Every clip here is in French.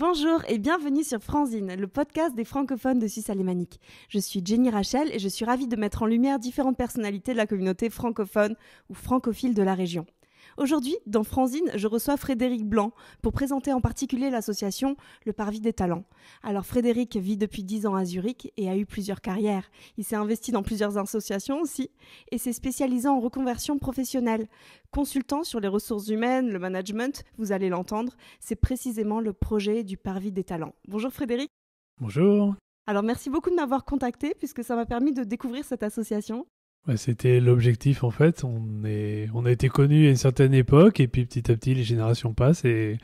Bonjour et bienvenue sur Franzine, le podcast des francophones de Suisse alémanique. Je suis Jenny Rachel et je suis ravie de mettre en lumière différentes personnalités de la communauté francophone ou francophile de la région. Aujourd'hui, dans Franzine, je reçois Frédéric Blanc pour présenter en particulier l'association Le Parvis des Talents. Alors Frédéric vit depuis 10 ans à Zurich et a eu plusieurs carrières. Il s'est investi dans plusieurs associations aussi et s'est spécialisé en reconversion professionnelle. Consultant sur les ressources humaines, le management, vous allez l'entendre, c'est précisément le projet du Parvis des Talents. Bonjour Frédéric. Bonjour. Alors merci beaucoup de m'avoir contacté puisque ça m'a permis de découvrir cette association. Ouais, c'était l'objectif en fait. On a été connus à une certaine époque et puis petit à petit les générations passent et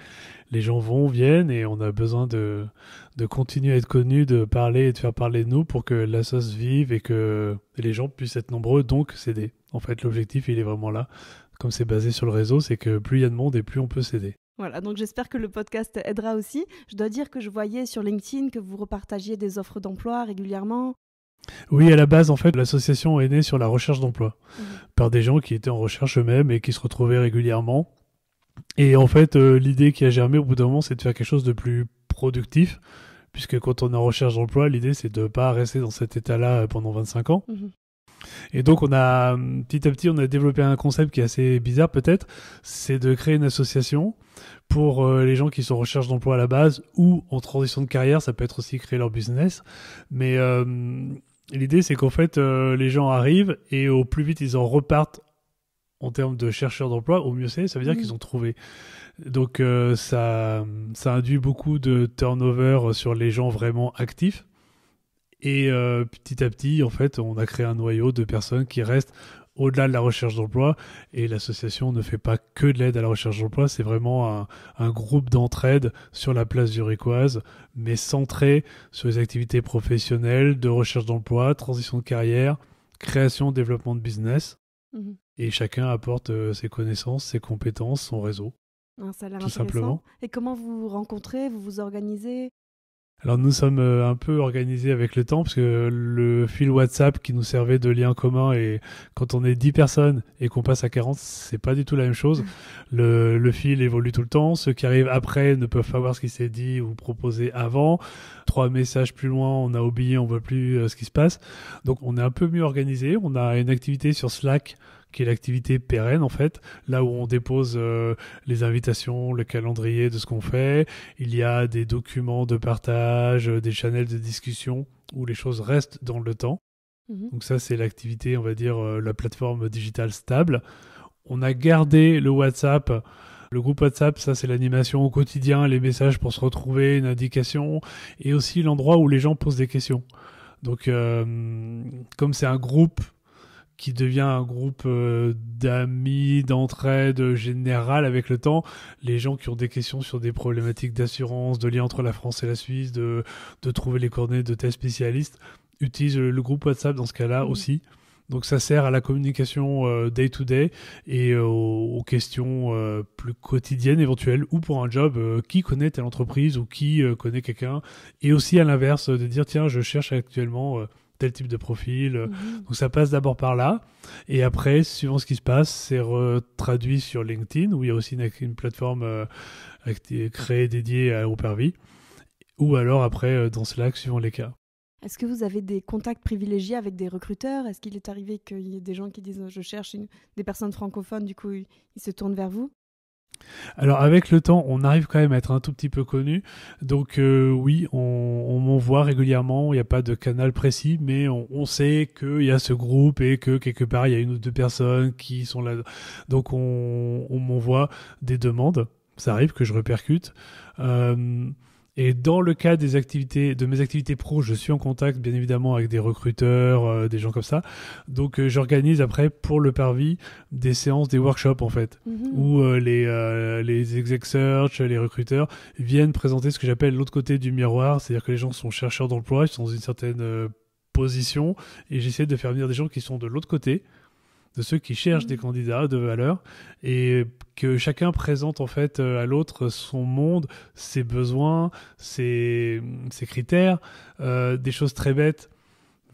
les gens viennent et on a besoin de continuer à être connus, de parler et de faire parler de nous pour que l'association vive et que les gens puissent être nombreux, donc s'aider. En fait, l'objectif il est vraiment là. Comme c'est basé sur le réseau, c'est que plus il y a de monde et plus on peut s'aider. Voilà, donc j'espère que le podcast aidera aussi. Je dois dire que je voyais sur LinkedIn que vous repartagiez des offres d'emploi régulièrement. Oui, à la base, en fait, l'association est née sur la recherche d'emploi par des gens qui étaient en recherche eux-mêmes et qui se retrouvaient régulièrement. Et en fait, l'idée qui a germé au bout d'un moment, c'est de faire quelque chose de plus productif, puisque quand on est en recherche d'emploi, l'idée, c'est de ne pas rester dans cet état-là pendant 25 ans. Et donc, petit à petit, on a développé un concept qui est assez bizarre peut-être, c'est de créer une association pour les gens qui sont en recherche d'emploi à la base ou en transition de carrière, ça peut être aussi créer leur business. Mais l'idée, c'est qu'en fait, les gens arrivent et au plus vite, ils en repartent en termes de chercheurs d'emploi, au mieux c'est, ça veut dire qu'ils ont trouvé. Donc, ça induit beaucoup de turnover sur les gens vraiment actifs. Et petit à petit, en fait, on a créé un noyau de personnes qui restent au-delà de la recherche d'emploi. Et l'association ne fait pas que de l'aide à la recherche d'emploi, c'est vraiment un groupe d'entraide sur la place zurichoise, mais centré sur les activités professionnelles, de recherche d'emploi, transition de carrière, création, développement de business. Et chacun apporte ses connaissances, ses compétences, son réseau. Ça a l'air tout intéressant. Simplement. Et comment vous vous rencontrez, vous vous organisez ? Alors nous sommes un peu organisés avec le temps parce que le fil WhatsApp qui nous servait de lien commun et quand on est 10 personnes et qu'on passe à 40, c'est pas du tout la même chose. Le fil évolue tout le temps. Ceux qui arrivent après ne peuvent pas voir ce qui s'est dit ou proposé avant. 3 messages plus loin, on a oublié, on voit plus ce qui se passe. Donc on est un peu mieux organisé. On a une activité sur Slack qui est l'activité pérenne en fait, là où on dépose les invitations, le calendrier de ce qu'on fait. Il y a des documents de partage, des channels de discussion où les choses restent dans le temps. Donc ça, c'est l'activité, on va dire, la plateforme digitale stable. On a gardé le WhatsApp. Le groupe WhatsApp, ça c'est l'animation au quotidien, les messages pour se retrouver, une indication, et aussi l'endroit où les gens posent des questions. Donc comme c'est un groupe qui devient un groupe d'amis, d'entraide générale avec le temps. Les gens qui ont des questions sur des problématiques d'assurance, de lien entre la France et la Suisse, de trouver les coordonnées de tels spécialistes, utilisent le groupe WhatsApp dans ce cas-là aussi. Donc ça sert à la communication day-to-day et aux questions plus quotidiennes éventuelles ou pour un job, qui connaît telle entreprise ou qui connaît quelqu'un. Et aussi à l'inverse, de dire tiens, je cherche actuellement tel type de profil. Donc ça passe d'abord par là et après, suivant ce qui se passe, c'est traduit sur LinkedIn où il y a aussi une plateforme créée dédiée au Parvis ou alors après dans Slack suivant les cas. Est-ce que vous avez des contacts privilégiés avec des recruteurs ? Est-ce qu'il est arrivé qu'il y ait des gens qui disent je cherche des personnes francophones, du coup ils se tournent vers vous ? Alors avec le temps, on arrive quand même à être un tout petit peu connu. Donc oui, on m'envoie régulièrement. Il n'y a pas de canal précis, mais on sait qu'il y a ce groupe et que quelque part il y a une ou deux personnes qui sont là. Donc on m'envoie des demandes. Ça arrive que je répercute. Et dans le cas de mes activités pro, je suis en contact bien évidemment avec des recruteurs, des gens comme ça. Donc j'organise après pour le Parvis des séances, des workshops en fait, où les exec search, les recruteurs viennent présenter ce que j'appelle l'autre côté du miroir, c'est-à-dire que les gens sont chercheurs d'emploi, ils sont dans une certaine position, et j'essaie de faire venir des gens qui sont de l'autre côté, de ceux qui cherchent des candidats de valeur et que chacun présente en fait à l'autre son monde, ses besoins, ses critères, des choses très bêtes.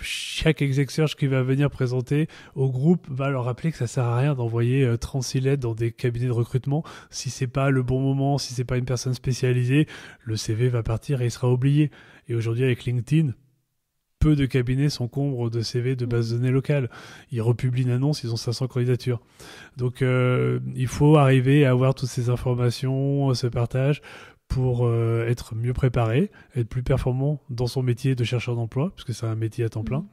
chaque exec search qui va venir présenter au groupe va leur rappeler que ça sert à rien d'envoyer 36 lettres dans des cabinets de recrutement. Si c'est pas le bon moment, si c'est pas une personne spécialisée, le CV va partir et il sera oublié. Et aujourd'hui, avec LinkedIn, peu de cabinets s'encombrent de CV de base de données locales. Ils republient une annonce, ils ont 500 candidatures. Donc, il faut arriver à avoir toutes ces informations, ce partage, pour être mieux préparé, être plus performant dans son métier de chercheur d'emploi, puisque c'est un métier à temps plein.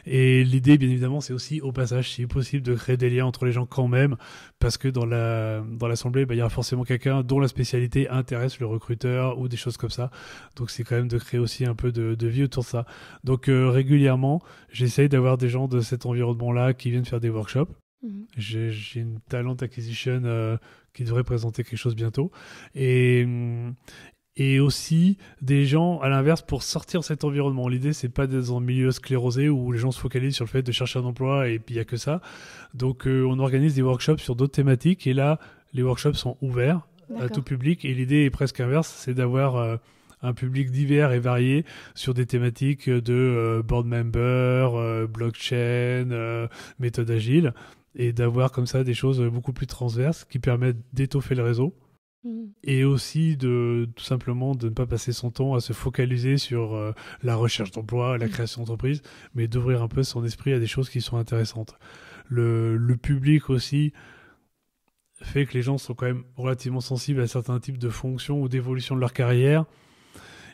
Et l'idée, bien évidemment, c'est aussi au passage, si possible, de créer des liens entre les gens quand même, parce que dans l'assemblée, il y aura forcément quelqu'un dont la spécialité intéresse le recruteur ou des choses comme ça. Donc c'est quand même de créer aussi un peu de vie autour de ça. Donc régulièrement, j'essaye d'avoir des gens de cet environnement-là qui viennent faire des workshops. J'ai une talent acquisition qui devrait présenter quelque chose bientôt. Et aussi des gens, à l'inverse, pour sortir de cet environnement. L'idée, c'est pas d'être dans un milieu sclérosé où les gens se focalisent sur le fait de chercher un emploi et puis il n'y a que ça. Donc, on organise des workshops sur d'autres thématiques et là, les workshops sont ouverts à tout public et l'idée est presque inverse, c'est d'avoir un public divers et varié sur des thématiques de board member, blockchain, méthode agile et d'avoir comme ça des choses beaucoup plus transverses qui permettent d'étoffer le réseau. Et aussi tout simplement de ne pas passer son temps à se focaliser sur la recherche d'emploi, la création d'entreprise, mais d'ouvrir un peu son esprit à des choses qui sont intéressantes. Le public aussi fait que les gens sont quand même relativement sensibles à certains types de fonctions ou d'évolution de leur carrière.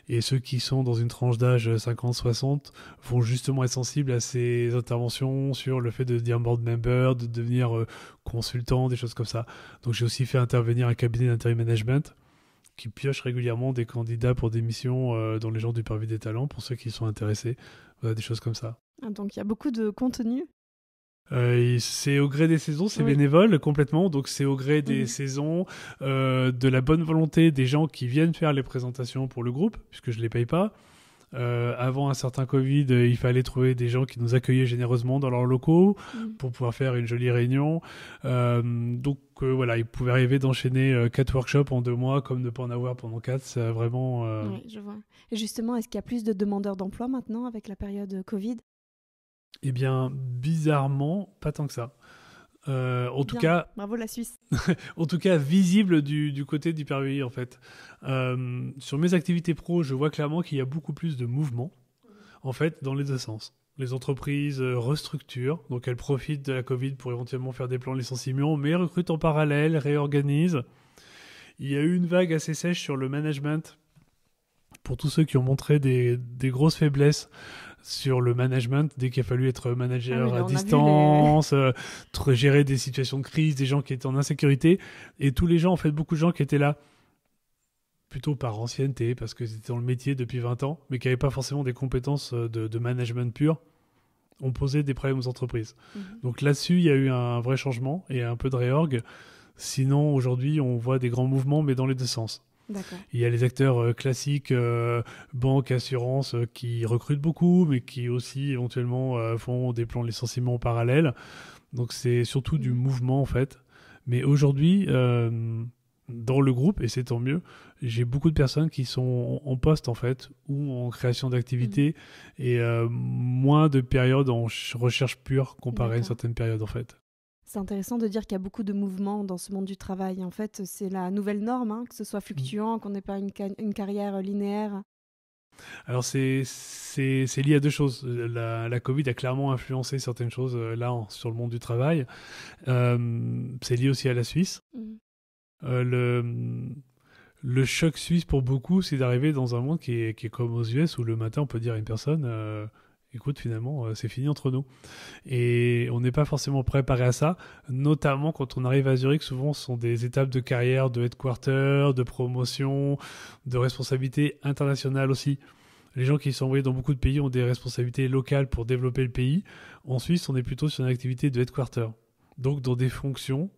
Et ceux qui sont dans une tranche d'âge 50-60 vont justement être sensibles à ces interventions sur le fait de devenir board member, de devenir consultant, des choses comme ça. Donc j'ai aussi fait intervenir un cabinet d'intérim management qui pioche régulièrement des candidats pour des missions dans les gens du Parvis des talents, pour ceux qui sont intéressés. Voilà, des choses comme ça. Donc il y a beaucoup de contenu. C'est au gré des saisons, c'est bénévole complètement, donc c'est au gré des saisons, de la bonne volonté des gens qui viennent faire les présentations pour le groupe, puisque je les paye pas. Avant un certain Covid, il fallait trouver des gens qui nous accueillaient généreusement dans leurs locaux pour pouvoir faire une jolie réunion. Donc voilà, il pouvait arriver d'enchaîner 4 workshops en 2 mois, comme ne pas en avoir pendant 4, c'est vraiment... Oui, je vois. Et justement, est-ce qu'il y a plus de demandeurs d'emploi maintenant avec la période Covid ? Eh bien, bizarrement, pas tant que ça. En tout cas, bravo la Suisse. En tout cas, visible du côté d'Hyper-UI, en fait. Sur mes activités pro, je vois clairement qu'il y a beaucoup plus de mouvements, en fait, dans les deux sens. Les entreprises restructurent, donc elles profitent de la Covid pour éventuellement faire des plans de licenciement, mais recrutent en parallèle, réorganisent. Il y a eu une vague assez sèche sur le management, pour tous ceux qui ont montré des grosses faiblesses sur le management, dès qu'il a fallu être manager à distance, gérer des situations de crise, des gens qui étaient en insécurité, et tous les gens, en fait, beaucoup de gens qui étaient là, plutôt par ancienneté, parce qu'ils étaient dans le métier depuis 20 ans, mais qui n'avaient pas forcément des compétences de management pur, ont posé des problèmes aux entreprises. Donc là-dessus, il y a eu un vrai changement et un peu de réorg. Sinon, aujourd'hui, on voit des grands mouvements, mais dans les deux sens. D'accord. Il y a les acteurs classiques, banques, assurances, qui recrutent beaucoup, mais qui aussi éventuellement font des plans de licenciement en parallèle. Donc c'est surtout du mouvement en fait. Mais aujourd'hui, dans le groupe, et c'est tant mieux, j'ai beaucoup de personnes qui sont en poste en fait, ou en création d'activité, et moins de périodes en recherche pure comparé à une certaine période en fait. C'est intéressant de dire qu'il y a beaucoup de mouvements dans ce monde du travail. En fait, c'est la nouvelle norme, que ce soit fluctuant, qu'on n'ait pas une carrière linéaire. Alors, c'est lié à deux choses. La Covid a clairement influencé certaines choses sur le monde du travail. C'est lié aussi à la Suisse. Le choc suisse pour beaucoup, c'est d'arriver dans un monde qui est comme aux US, où le matin, on peut dire à une personne... écoute, finalement, c'est fini entre nous. Et on n'est pas forcément préparé à ça, notamment quand on arrive à Zurich. Souvent, ce sont des étapes de carrière, de headquarter, de promotion, de responsabilités internationales aussi. Les gens qui sont envoyés dans beaucoup de pays ont des responsabilités locales pour développer le pays. En Suisse, on est plutôt sur une activité de headquarter. Donc, dans des fonctions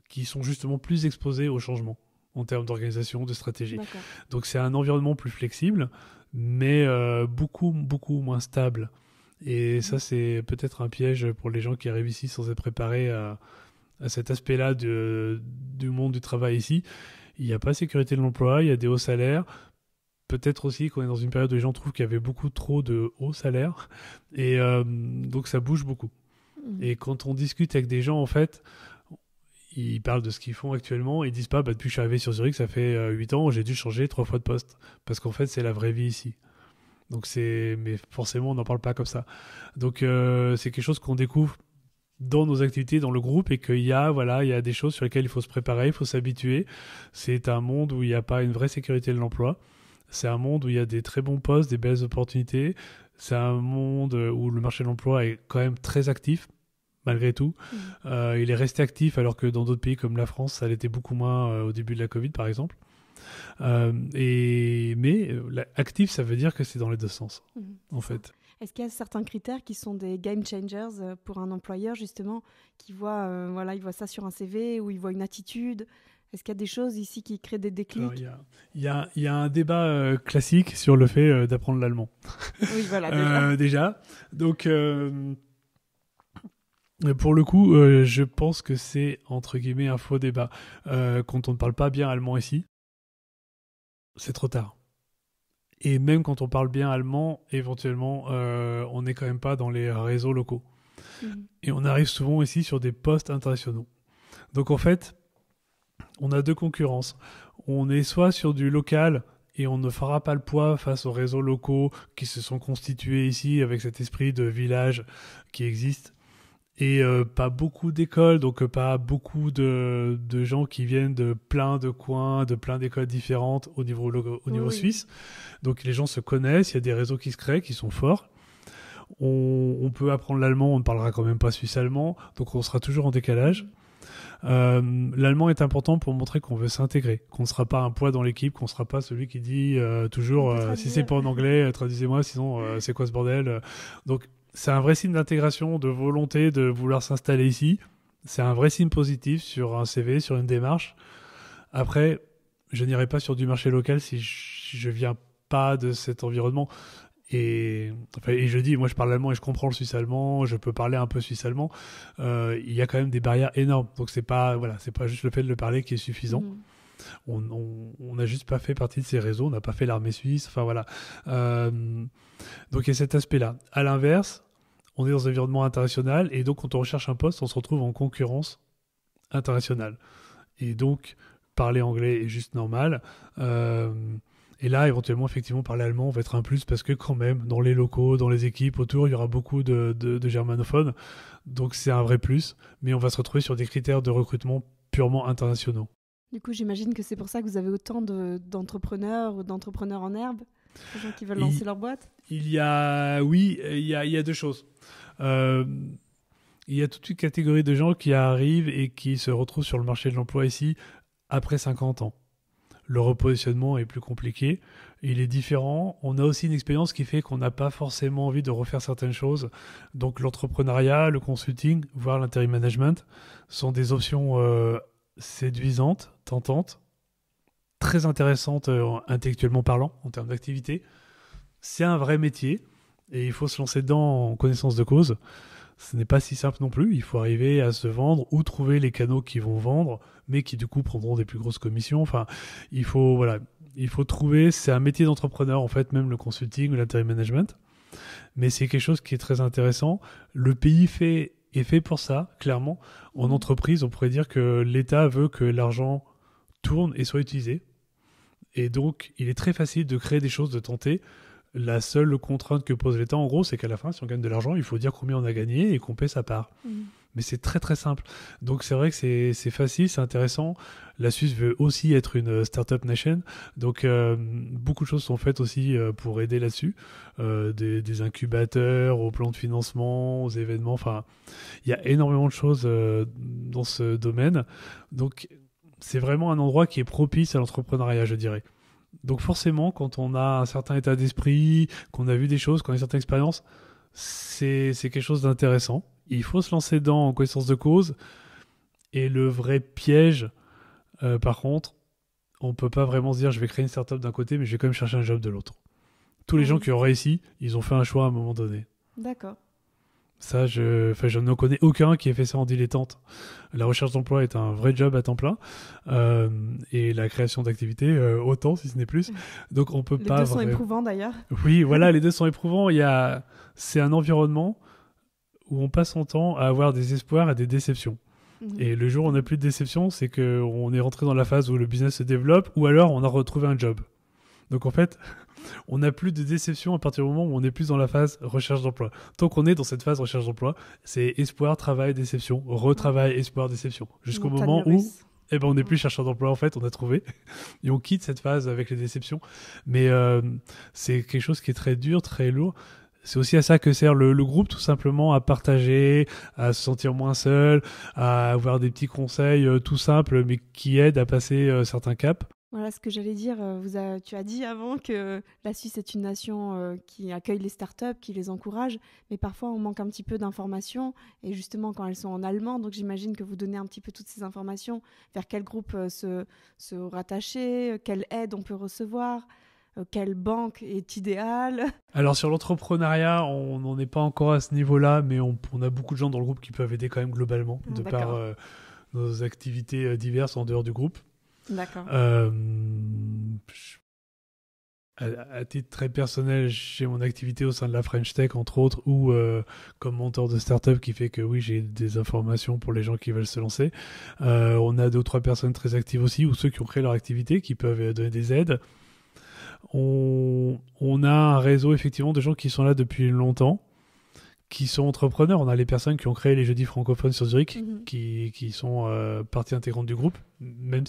qui sont justement plus exposées au changement en termes d'organisation, de stratégie. D'accord. Donc, c'est un environnement plus flexible, mais beaucoup, beaucoup moins stable. Et ça, c'est peut-être un piège pour les gens qui arrivent ici sans être préparés à cet aspect-là du monde du travail ici. Il n'y a pas de sécurité de l'emploi, il y a des hauts salaires, peut-être aussi qu'on est dans une période où les gens trouvent qu'il y avait beaucoup trop de hauts salaires. Et donc, ça bouge beaucoup. Et quand on discute avec des gens, en fait, ils parlent de ce qu'ils font actuellement. Ils disent pas, depuis que je suis arrivé sur Zurich, ça fait 8 ans, j'ai dû changer 3 fois de poste. Parce qu'en fait, c'est la vraie vie ici. Donc mais forcément, on n'en parle pas comme ça. Donc, c'est quelque chose qu'on découvre dans nos activités, dans le groupe, et qu'il y a des choses sur lesquelles il faut se préparer, il faut s'habituer. C'est un monde où il n'y a pas une vraie sécurité de l'emploi. C'est un monde où il y a des très bons postes, des belles opportunités. C'est un monde où le marché de l'emploi est quand même très actif, malgré tout. Il est resté actif, alors que dans d'autres pays comme la France, ça l'était beaucoup moins au début de la Covid, par exemple. Mais actif, ça veut dire que c'est dans les deux sens, en fait. Est-ce qu'il y a certains critères qui sont des game changers pour un employeur, justement, qui voit, il voit ça sur un CV, ou il voit une attitude? Est-ce qu'il y a des choses ici qui créent des déclics? Il y a un débat classique sur le fait d'apprendre l'allemand. Oui, voilà, déjà. Donc, pour le coup, je pense que c'est, entre guillemets, un faux débat. Quand on ne parle pas bien allemand ici, c'est trop tard. Et même quand on parle bien allemand, éventuellement, on n'est quand même pas dans les réseaux locaux. Et on arrive souvent ici sur des postes internationaux. Donc en fait, on a deux concurrences. On est soit sur du local et on ne fera pas le poids face aux réseaux locaux qui se sont constitués ici avec cet esprit de village qui existe. Et pas beaucoup d'écoles, donc pas beaucoup de gens qui viennent de plein de coins, de plein d'écoles différentes au niveau suisse. Donc les gens se connaissent, il y a des réseaux qui se créent, qui sont forts. On peut apprendre l'allemand, on ne parlera quand même pas suisse-allemand, donc on sera toujours en décalage. L'allemand est important pour montrer qu'on veut s'intégrer, qu'on ne sera pas un poids dans l'équipe, qu'on ne sera pas celui qui dit toujours si c'est pas en anglais, traduisez-moi, sinon c'est quoi ce bordel. Donc c'est un vrai signe d'intégration, de volonté de vouloir s'installer ici. C'est un vrai signe positif sur un CV, sur une démarche. Après, je n'irai pas sur du marché local si je viens pas de cet environnement. Et je dis, moi je parle allemand et je comprends le suisse-allemand, je peux parler un peu suisse-allemand. Il y a quand même des barrières énormes. Donc c'est pas juste le fait de le parler qui est suffisant. On n'a juste pas fait partie de ces réseaux, on n'a pas fait l'armée suisse, enfin voilà. Donc il y a cet aspect-là. À l'inverse, on est dans un environnement international et donc quand on recherche un poste, on se retrouve en concurrence internationale. Et donc parler anglais est juste normal. Et là, éventuellement, effectivement, parler allemand va être un plus parce que quand même, dans les locaux, dans les équipes autour, il y aura beaucoup de germanophones. Donc c'est un vrai plus, mais on va se retrouver sur des critères de recrutement purement internationaux. Du coup, j'imagine que c'est pour ça que vous avez autant d'entrepreneurs ou d'entrepreneurs en herbe, des gens qui veulent lancer leur boîte. Il y a deux choses. Il y a toute une catégorie de gens qui arrivent et qui se retrouvent sur le marché de l'emploi ici après 50 ans. Le repositionnement est plus compliqué, il est différent. On a aussi une expérience qui fait qu'on n'a pas forcément envie de refaire certaines choses. Donc l'entrepreneuriat, le consulting, voire l'interim management sont des options séduisantes, tentantes, très intéressantes intellectuellement parlant, en termes d'activité. C'est un vrai métier et il faut se lancer dedans en connaissance de cause. Ce n'est pas si simple non plus, il faut arriver à se vendre ou trouver les canaux qui vont vendre, mais qui du coup prendront des plus grosses commissions. Enfin, il faut trouver, c'est un métier d'entrepreneur en fait, même le consulting ou l'interim management. Mais c'est quelque chose qui est très intéressant. Le pays est fait pour ça, clairement. En entreprise, on pourrait dire que l'État veut que l'argent tourne et soit utilisé. Et donc, il est très facile de créer des choses, de tenter. La seule contrainte que pose l'État, en gros, c'est qu'à la fin, si on gagne de l'argent, il faut dire combien on a gagné et qu'on paie sa part. Mais c'est très très simple. Donc c'est vrai que c'est facile, c'est intéressant. La Suisse veut aussi être une startup nation. Donc beaucoup de choses sont faites aussi pour aider là-dessus. Des incubateurs, au plan de financement, aux événements. Enfin, il y a énormément de choses dans ce domaine. Donc c'est vraiment un endroit qui est propice à l'entrepreneuriat, je dirais. Donc forcément, quand on a un certain état d'esprit, qu'on a vu des choses, qu'on a une certaine expérience, c'est quelque chose d'intéressant. Il faut se lancer dedans en connaissance de cause. Et le vrai piège, par contre, on ne peut pas vraiment se dire je vais créer une startup d'un côté, mais je vais quand même chercher un job de l'autre. Tous les gens qui ont réussi, ils ont fait un choix à un moment donné. D'accord. Ça, je n'en connais aucun qui ait fait ça en dilettante. La recherche d'emploi est un vrai job à temps plein, et la création d'activités autant, si ce n'est plus. Donc on peut Les pas. deux sont éprouvants d'ailleurs. Oui, voilà, les deux sont éprouvants. C'est un environnement où on passe son temps à avoir des espoirs et des déceptions. Et le jour où on n'a plus de déception, c'est qu'on est rentré dans la phase où le business se développe, ou alors on a retrouvé un job. Donc en fait, on n'a plus de déception à partir du moment où on est plus dans la phase recherche d'emploi. Tant qu'on est dans cette phase recherche d'emploi, c'est espoir, travail, déception, retravail, espoir, déception. Jusqu'au moment où on n'est plus chercheur d'emploi, en fait, on a trouvé. Et on quitte cette phase avec les déceptions. Mais c'est quelque chose qui est très dur, très lourd. C'est aussi à ça que sert le groupe, tout simplement, à partager, à se sentir moins seul, à avoir des petits conseils tout simples, mais qui aident à passer certains caps. Voilà ce que j'allais dire. Tu as dit avant que la Suisse est une nation qui accueille les startups, qui les encourage, mais parfois on manque un petit peu d'informations, et justement quand elles sont en allemand, donc j'imagine que vous donnez un petit peu toutes ces informations, vers quel groupe se rattacher, quelle aide on peut recevoir, quelle banque est idéale. Alors sur l'entrepreneuriat, on n'en est pas encore à ce niveau-là, mais on a beaucoup de gens dans le groupe qui peuvent aider quand même globalement, par nos activités diverses en dehors du groupe. D'accord. À titre très personnel, j'ai mon activité au sein de la French Tech, entre autres, ou comme monteur de start-up, qui fait que oui, j'ai des informations pour les gens qui veulent se lancer. On a 2 ou 3 personnes très actives aussi, ou ceux qui ont créé leur activité, qui peuvent donner des aides. On a un réseau effectivement de gens qui sont là depuis longtemps, qui sont entrepreneurs. On a les personnes qui ont créé les jeudis francophones sur Zurich, qui sont partie intégrante du groupe, même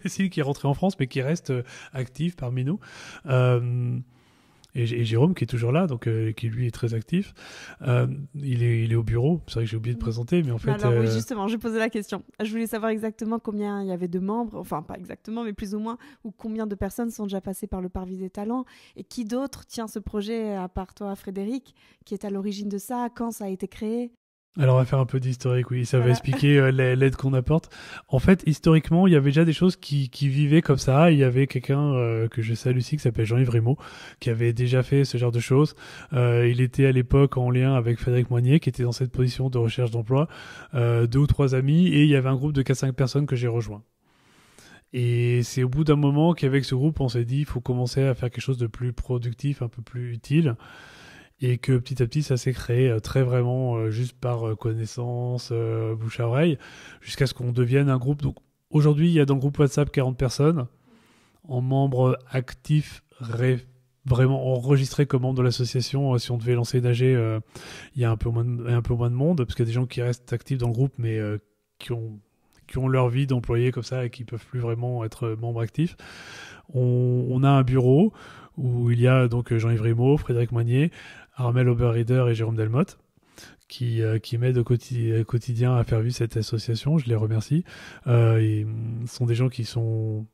Cécile qui est rentrée en France, mais qui reste active parmi nous. Et Jérôme qui est toujours là, donc qui lui est très actif. Il est au bureau. C'est vrai que j'ai oublié de présenter, mais en fait. Alors oui, justement, je posais la question. Je voulais savoir exactement combien il y avait de membres, enfin pas exactement, mais plus ou moins, ou combien de personnes sont déjà passées par le Parvis des Talents, et qui d'autre tient ce projet à part toi, Frédéric, qui est à l'origine de ça, quand ça a été créé. Alors, on va faire un peu d'historique, oui. Ça va expliquer l'aide qu'on apporte. En fait, historiquement, il y avait déjà des choses qui vivaient comme ça. Il y avait quelqu'un que je salue aussi, qui s'appelle Jean-Yves Rimaud, qui avait déjà fait ce genre de choses. Il était à l'époque en lien avec Frédéric Moignet, qui était dans cette position de recherche d'emploi. 2 ou 3 amis, et il y avait un groupe de 4-5 personnes que j'ai rejoint. Et c'est au bout d'un moment qu'avec ce groupe, on s'est dit, il faut commencer à faire quelque chose de plus productif, un peu plus utile. Et que petit à petit, ça s'est créé très vraiment juste par connaissance, bouche à oreille, jusqu'à ce qu'on devienne un groupe. Donc aujourd'hui, il y a dans le groupe WhatsApp 40 personnes, en membres actifs, vraiment enregistrés comme membres de l'association. Si on devait lancer une AG, il y a un peu moins de monde, parce qu'il y a des gens qui restent actifs dans le groupe, mais qui ont leur vie d'employés comme ça et qui peuvent plus vraiment être membres actifs. On a un bureau où il y a donc Jean-Yves Rimaud, Frédéric Moignet, Armel Oberrieder et Jérôme Delmotte, qui m'aident au quotidien à faire vivre cette association. Je les remercie. Ce sont des gens qui sont,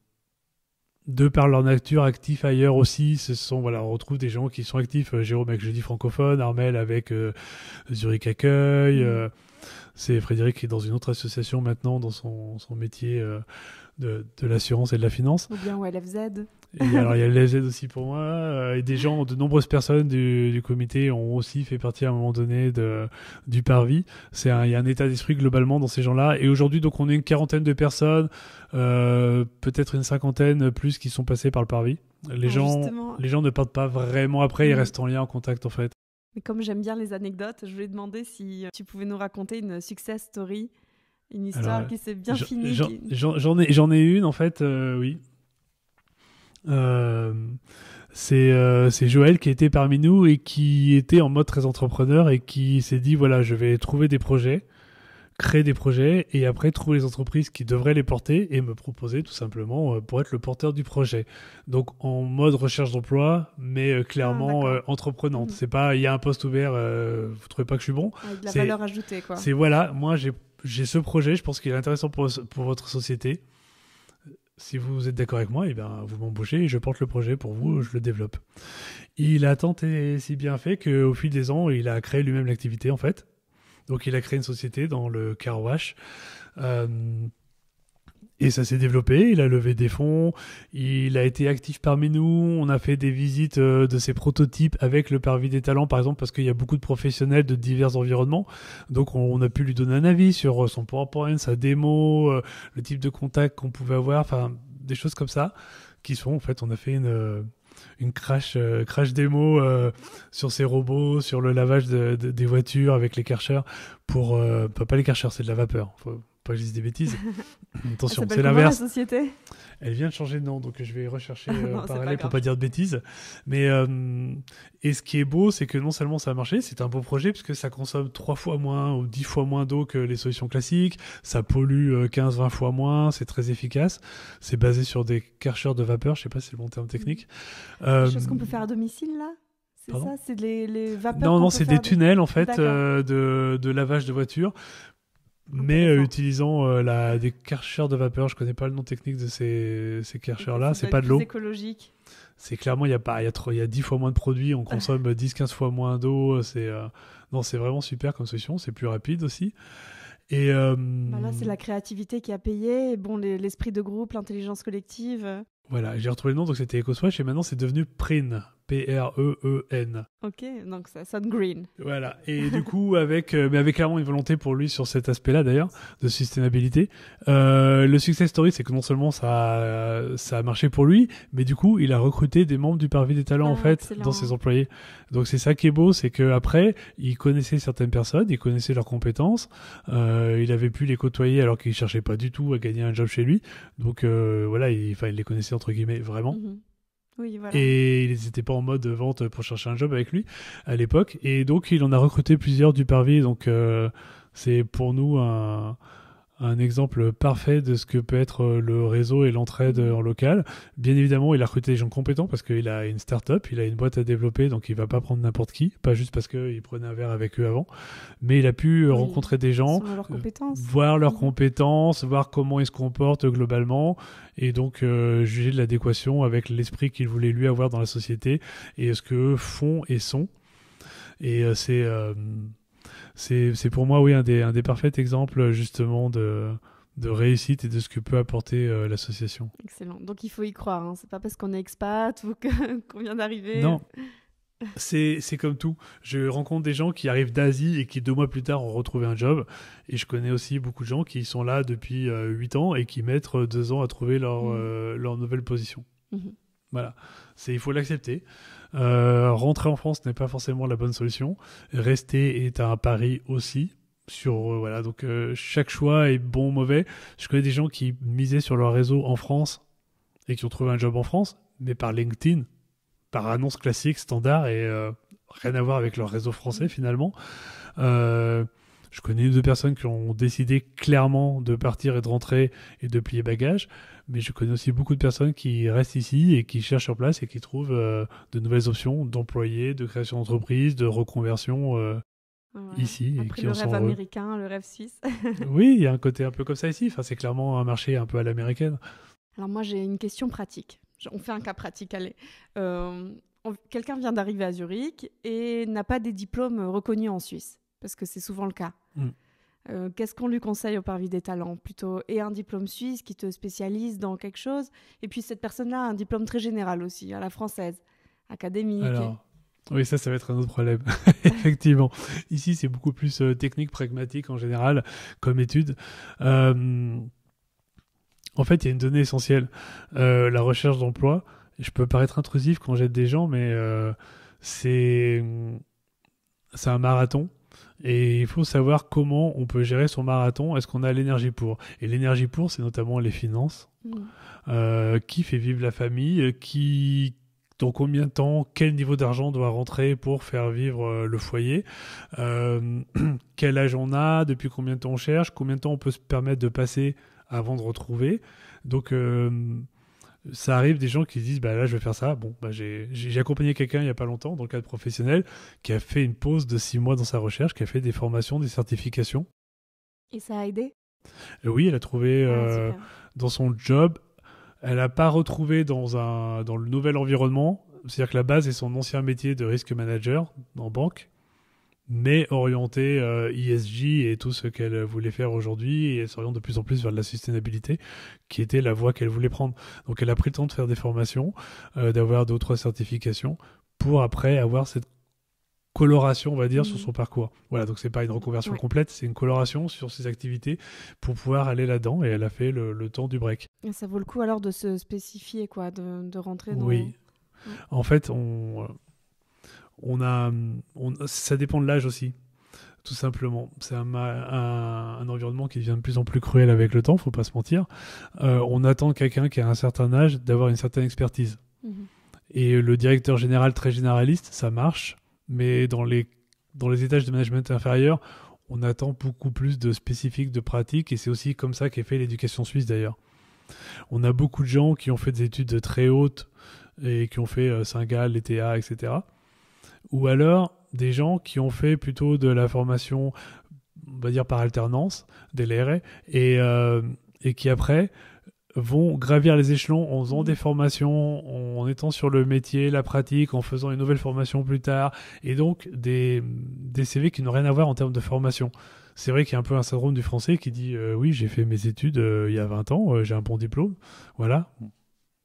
de par leur nature, actifs ailleurs aussi. On retrouve des gens qui sont actifs. Jérôme avec Jeudi francophone, Armel avec Zurich Accueil. C'est Frédéric qui est dans une autre association maintenant dans son métier de l'assurance et de la finance. Ou bien au LFZ. Et alors il y a le LFZ aussi pour moi, et de nombreuses personnes du comité ont aussi fait partie à un moment donné du Parvis. Il y a un état d'esprit globalement dans ces gens-là, et aujourd'hui donc on est une 40aine de personnes, peut-être une 50aine plus qui sont passées par le Parvis. Les gens ne partent pas vraiment après, ils restent en lien, en contact en fait. Mais comme j'aime bien les anecdotes, je voulais demander si tu pouvais nous raconter une success story, une histoire qui s'est bien finie. J'en ai une en fait, oui. C'est Joël qui était parmi nous et qui était en mode très entrepreneur et qui s'est dit voilà, je vais trouver des projets, créer des projets et après trouver les entreprises qui devraient les porter et me proposer tout simplement pour être le porteur du projet. Donc en mode recherche d'emploi, mais clairement entreprenante. C'est pas il y a un poste ouvert, vous trouvez pas que je suis bon? Avec de la valeur ajoutée quoi. C'est voilà, moi j'ai ce projet, je pense qu'il est intéressant pour votre société. Si vous êtes d'accord avec moi, eh bien, vous m'embauchez et je porte le projet pour vous, je le développe. Il a tant et si bien fait qu'au fil des ans, il a créé lui-même l'activité en fait. Donc il a créé une société dans le car wash. Et ça s'est développé, il a levé des fonds, il a été actif parmi nous, on a fait des visites de ses prototypes avec le Parvis des talents, par exemple, parce qu'il y a beaucoup de professionnels de divers environnements. Donc on a pu lui donner un avis sur son PowerPoint, sa démo, le type de contact qu'on pouvait avoir, enfin des choses comme ça, qui sont, en fait, on a fait une crash démo sur ces robots, sur le lavage des voitures avec les Karcher, pour pas les Karcher, c'est de la vapeur. Faut pas que je dise des bêtises. Attention, c'est l'inverse. La société Elle vient de changer de nom, donc je vais rechercher non, en parallèle pour pas dire de bêtises. Mais et ce qui est beau, c'est que non seulement ça a marché, c'est un beau projet puisque ça consomme 3 fois moins ou 10 fois moins d'eau que les solutions classiques, ça pollue 15-20 fois moins, c'est très efficace. C'est basé sur des Karcher de vapeur, je sais pas si c'est le bon terme technique. Des choses qu'on peut faire à domicile là. C'est ça, c'est les vapeurs. Non, c'est des tunnels en fait de lavage de voitures. Mais utilisant des Karcher de vapeur, je connais pas le nom technique de ces Karcher là, c'est pas de l'eau. C'est écologique. C'est clairement il y a 10 fois moins de produits, on consomme 10-15 fois moins d'eau, c'est vraiment super comme solution, c'est plus rapide aussi. Et là c'est la créativité qui a payé, bon l'esprit de groupe, l'intelligence collective. Voilà, j'ai retrouvé le nom, donc c'était EcoSwatch et maintenant c'est devenu Preen, P-R-E-E-N. Ok, donc ça sonne green. Voilà, et du coup, avec clairement une volonté pour lui sur cet aspect-là d'ailleurs, de sustainabilité. Le success story, c'est que non seulement ça a marché pour lui, mais du coup, il a recruté des membres du Parvis des talents en fait, excellent. dans ses employés. Donc c'est ça qui est beau, c'est qu'après, il connaissait certaines personnes, il connaissait leurs compétences, il avait pu les côtoyer alors qu'il cherchait pas du tout à gagner un job chez lui. Donc voilà, il les connaissait entre guillemets vraiment. Mm-hmm. Oui, voilà. Et ils n'étaient pas en mode vente pour chercher un job avec lui à l'époque. Et donc, il en a recruté plusieurs du Parvis. Donc, c'est pour nous un exemple parfait de ce que peut être le réseau et l'entraide en local. Bien évidemment, il a recruté des gens compétents parce qu'il a une start-up, il a une boîte à développer, donc il ne va pas prendre n'importe qui, pas juste parce qu'il prenait un verre avec eux avant. Mais il a pu rencontrer des gens, voir leurs compétences, voir comment ils se comportent globalement, et donc juger de l'adéquation avec l'esprit qu'il voulait lui avoir dans la société et ce qu'eux font et sont. Et c'est pour moi un des parfaits exemples justement de réussite et de ce que peut apporter l'association. Excellent. Donc il faut y croire, hein. C'est pas parce qu'on est expat ou qu'on vient d'arriver. Non. C'est comme tout. Je rencontre des gens qui arrivent d'Asie et qui 2 mois plus tard ont retrouvé un job. Et je connais aussi beaucoup de gens qui sont là depuis 8 ans et qui mettent 2 ans à trouver leur nouvelle position. Mm-hmm. Voilà. Il faut l'accepter. Rentrer en France n'est pas forcément la bonne solution. Rester est un pari aussi. Donc chaque choix est bon ou mauvais. Je connais des gens qui misaient sur leur réseau en France et qui ont trouvé un job en France, mais par LinkedIn, par annonce classique, standard, et rien à voir avec leur réseau français finalement. Je connais 2 personnes qui ont décidé clairement de partir et de rentrer et de plier bagages, mais je connais aussi beaucoup de personnes qui restent ici et qui cherchent sur place et qui trouvent de nouvelles options d'employés, de création d'entreprise, de reconversion ici. Après et qui le rêve américain, le rêve suisse. Oui, il y a un côté un peu comme ça ici. Enfin, c'est clairement un marché un peu à l'américaine. Alors moi, j'ai une question pratique. On fait un cas pratique, allez. Quelqu'un vient d'arriver à Zurich et n'a pas des diplômes reconnus en Suisse, parce que c'est souvent le cas. Qu'est-ce qu'on lui conseille au Parvis des talents plutôt? Et un diplôme suisse qui te spécialise dans quelque chose, et puis cette personne-là a un diplôme très général aussi, à la française, académique. Alors, oui, ça va être un autre problème. Effectivement. Ici, c'est beaucoup plus technique, pragmatique en général, comme étude. En fait, il y a une donnée essentielle. La recherche d'emploi. Je peux paraître intrusif quand j'aide des gens, mais c'est un marathon. Et il faut savoir comment on peut gérer son marathon. Est-ce qu'on a l'énergie pour? Et l'énergie pour, c'est notamment les finances. Qui fait vivre la famille? Dans combien de temps? Quel niveau d'argent doit rentrer pour faire vivre le foyer? Quel âge on a? Depuis combien de temps on cherche? Combien de temps on peut se permettre de passer avant de retrouver? Donc ça arrive des gens qui se disent là je vais faire ça. J'ai accompagné quelqu'un il n'y a pas longtemps dans le cadre professionnel qui a fait une pause de 6 mois dans sa recherche, qui a fait des formations, des certifications. Et ça a aidé? Oui, elle a trouvé dans son job. Elle n'a pas retrouvé dans le nouvel environnement. C'est-à-dire que la base est son ancien métier de risk manager en banque. mais orientée ESG et tout ce qu'elle voulait faire aujourd'hui, et elle s'oriente de plus en plus vers de la sustainabilité, qui était la voie qu'elle voulait prendre. Donc elle a pris le temps de faire des formations, d'avoir 2 ou 3 certifications, pour après avoir cette coloration, on va dire, sur son parcours. Voilà, donc c'est pas une reconversion complète, c'est une coloration sur ses activités pour pouvoir aller là-dedans, et elle a fait le temps du break. Et ça vaut le coup alors de se spécifier, quoi, de rentrer dans... Oui. En fait, ça dépend de l'âge aussi, tout simplement. C'est un environnement qui devient de plus en plus cruel avec le temps, faut pas se mentir. On attend de quelqu'un qui a un certain âge d'avoir une certaine expertise. Et le directeur général très généraliste, ça marche, mais dans les étages de management inférieurs, on attend beaucoup plus de spécifiques, de pratiques, et c'est aussi comme ça qu'est fait l'éducation suisse d'ailleurs. On a beaucoup de gens qui ont fait des études très hautes et qui ont fait Saint-Gall, l'ETA, etc. Ou alors des gens qui ont fait plutôt de la formation, on va dire par alternance, des LRE, et qui après vont gravir les échelons en faisant des formations, en étant sur le métier, la pratique, en faisant une nouvelle formation plus tard, et donc des CV qui n'ont rien à voir en termes de formation. C'est vrai qu'il y a un peu un syndrome du français qui dit oui, j'ai fait mes études il y a 20 ans, j'ai un bon diplôme, voilà.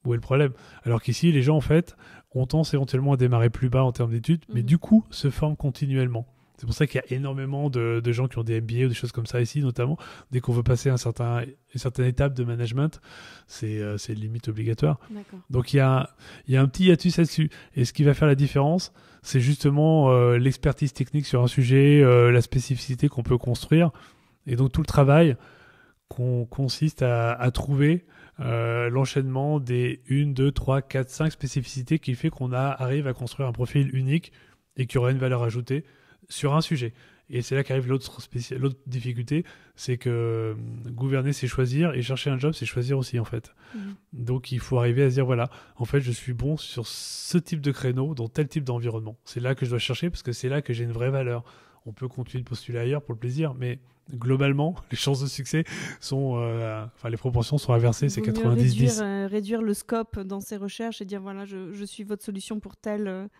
Où est le problème? Alors qu'ici, les gens, en fait, ont tendance éventuellement à démarrer plus bas en termes d'études, mais du coup, se forment continuellement. C'est pour ça qu'il y a énormément de gens qui ont des MBA ou des choses comme ça ici, notamment. Dès qu'on veut passer une certaine étape de management, c'est limite obligatoire. D'accord. Donc, il y a un petit hiatus là-dessus. Et ce qui va faire la différence, c'est justement l'expertise technique sur un sujet, la spécificité qu'on peut construire. Et donc, tout le travail qu'on consiste à trouver l'enchaînement des 1, 2, 3, 4, 5 spécificités qui fait qu'on arrive à construire un profil unique et qui aura une valeur ajoutée sur un sujet. Et c'est là qu'arrive l'autre difficulté, c'est que gouverner, c'est choisir, et chercher un job, c'est choisir aussi, en fait. Donc, il faut arriver à se dire, voilà, en fait, je suis bon sur ce type de créneau, dans tel type d'environnement. C'est là que je dois chercher, parce que c'est là que j'ai une vraie valeur. On peut continuer de postuler ailleurs pour le plaisir, mais globalement, les chances de succès sont... les proportions sont inversées, c'est 90-10. Réduire le scope dans ses recherches et dire, voilà, je suis votre solution pour tel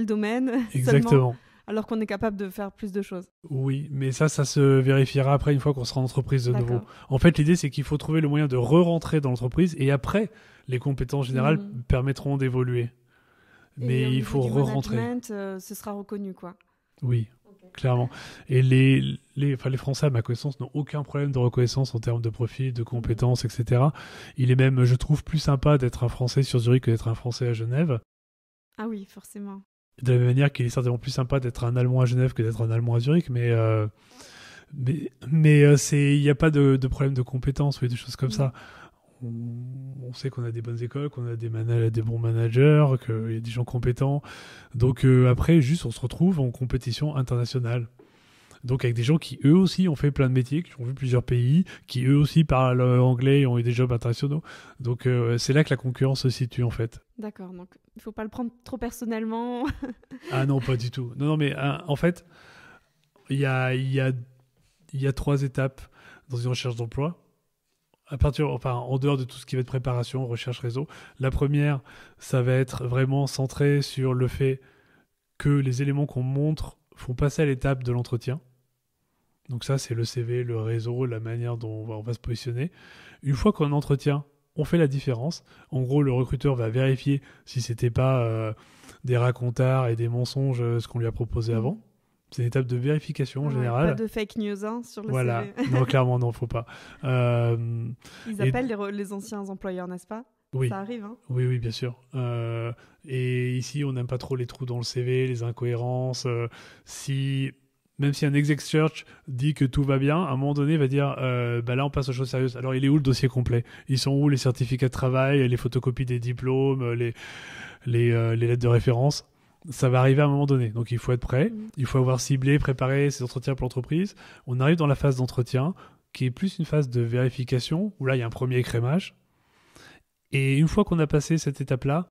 domaine. Exactement. Seulement, alors qu'on est capable de faire plus de choses. Oui, mais ça se vérifiera après, une fois qu'on sera en entreprise de nouveau. En fait, l'idée, c'est qu'il faut trouver le moyen de re-rentrer dans l'entreprise, et après, les compétences générales permettront d'évoluer. Mais il faut re-rentrer. Ce sera reconnu, quoi. Oui, clairement. Et les Français, à ma connaissance, n'ont aucun problème de reconnaissance en termes de profil, de compétences, etc. Il est même, je trouve, plus sympa d'être un Français sur Zurich que d'être un Français à Genève. Ah oui, forcément. De la même manière qu'il est certainement plus sympa d'être un Allemand à Genève que d'être un Allemand à Zurich, mais il n'y a pas de problème de compétences ou des choses comme ça. On sait qu'on a des bonnes écoles, qu'on a des bons managers, qu'il y a des gens compétents. Donc après, juste, on se retrouve en compétition internationale. Donc avec des gens qui, eux aussi, ont fait plein de métiers, qui ont vu plusieurs pays, qui, eux aussi, parlent anglais et ont eu des jobs internationaux. Donc c'est là que la concurrence se situe, en fait. D'accord, donc il ne faut pas le prendre trop personnellement. Ah non, pas du tout. Non, mais en fait, il y a 3 étapes dans une recherche d'emploi. En dehors de tout ce qui va être préparation, recherche réseau. La première, ça va être vraiment centré sur le fait que les éléments qu'on montre font passer à l'étape de l'entretien. Donc ça, c'est le CV, le réseau, la manière dont on va se positionner. Une fois qu'en entretien, on fait la différence. En gros, le recruteur va vérifier si c'était pas des racontards et des mensonges ce qu'on lui a proposé avant. C'est une étape de vérification en général. Pas de fake news sur le voilà. CV. Non, clairement, non, faut pas. Ils appellent les anciens employeurs, n'est-ce pas? Oui. Ça arrive, hein? Oui, bien sûr. Et ici, on n'aime pas trop les trous dans le CV, les incohérences. Même si un exec search dit que tout va bien, à un moment donné, il va dire là, on passe aux choses sérieuses. Alors, il est où le dossier complet? Ils sont où les certificats de travail, les photocopies des diplômes, les lettres de référence? Ça va arriver à un moment donné. Donc, il faut être prêt. Il faut avoir ciblé, préparé ses entretiens pour l'entreprise. On arrive dans la phase d'entretien, qui est plus une phase de vérification, où là, il y a un premier écrémage. Et une fois qu'on a passé cette étape-là,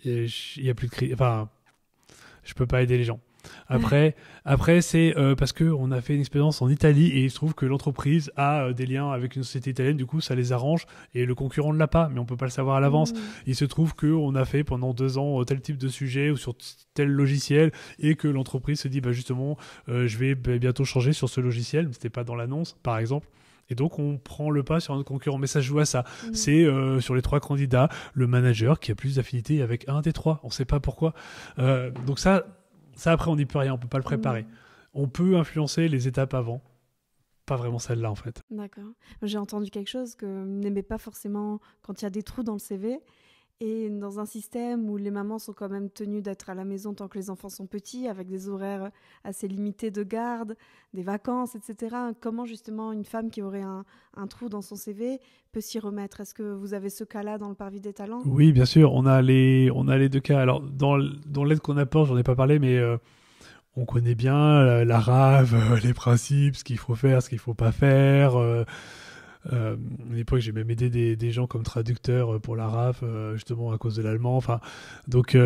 il n'y a plus de crise. Enfin, je peux pas aider les gens. Après c'est parce que on a fait une expérience en Italie et il se trouve que l'entreprise a des liens avec une société italienne, du coup ça les arrange et le concurrent ne l'a pas, mais on peut pas le savoir à l'avance. Il se trouve que on a fait pendant 2 ans tel type de sujet ou sur tel logiciel et que l'entreprise se dit justement je vais bientôt changer sur ce logiciel, mais c'était pas dans l'annonce par exemple. Et donc, on prend le pas sur un autre concurrent. Mais ça se joue à ça. C'est sur les 3 candidats, le manager qui a plus d'affinité avec un des 3. On ne sait pas pourquoi. Donc ça, après, on n'y peut rien. On ne peut pas le préparer. On peut influencer les étapes avant. Pas vraiment celle-là, en fait. D'accord. J'ai entendu quelque chose que n'aimait pas forcément quand il y a des trous dans le CV. Et dans un système où les mamans sont quand même tenues d'être à la maison tant que les enfants sont petits, avec des horaires assez limités de garde, des vacances, etc. Comment justement une femme qui aurait un trou dans son CV peut s'y remettre? Est-ce que vous avez ce cas-là dans le Parvis des talents? Oui, bien sûr. On a les 2 cas. Alors, dans l'aide qu'on apporte, j'en ai pas parlé, mais on connaît bien la RAV, les principes, ce qu'il faut faire, ce qu'il faut pas faire. À l'époque, j'ai même aidé des gens comme traducteurs pour la RAF, justement à cause de l'allemand. Enfin, donc,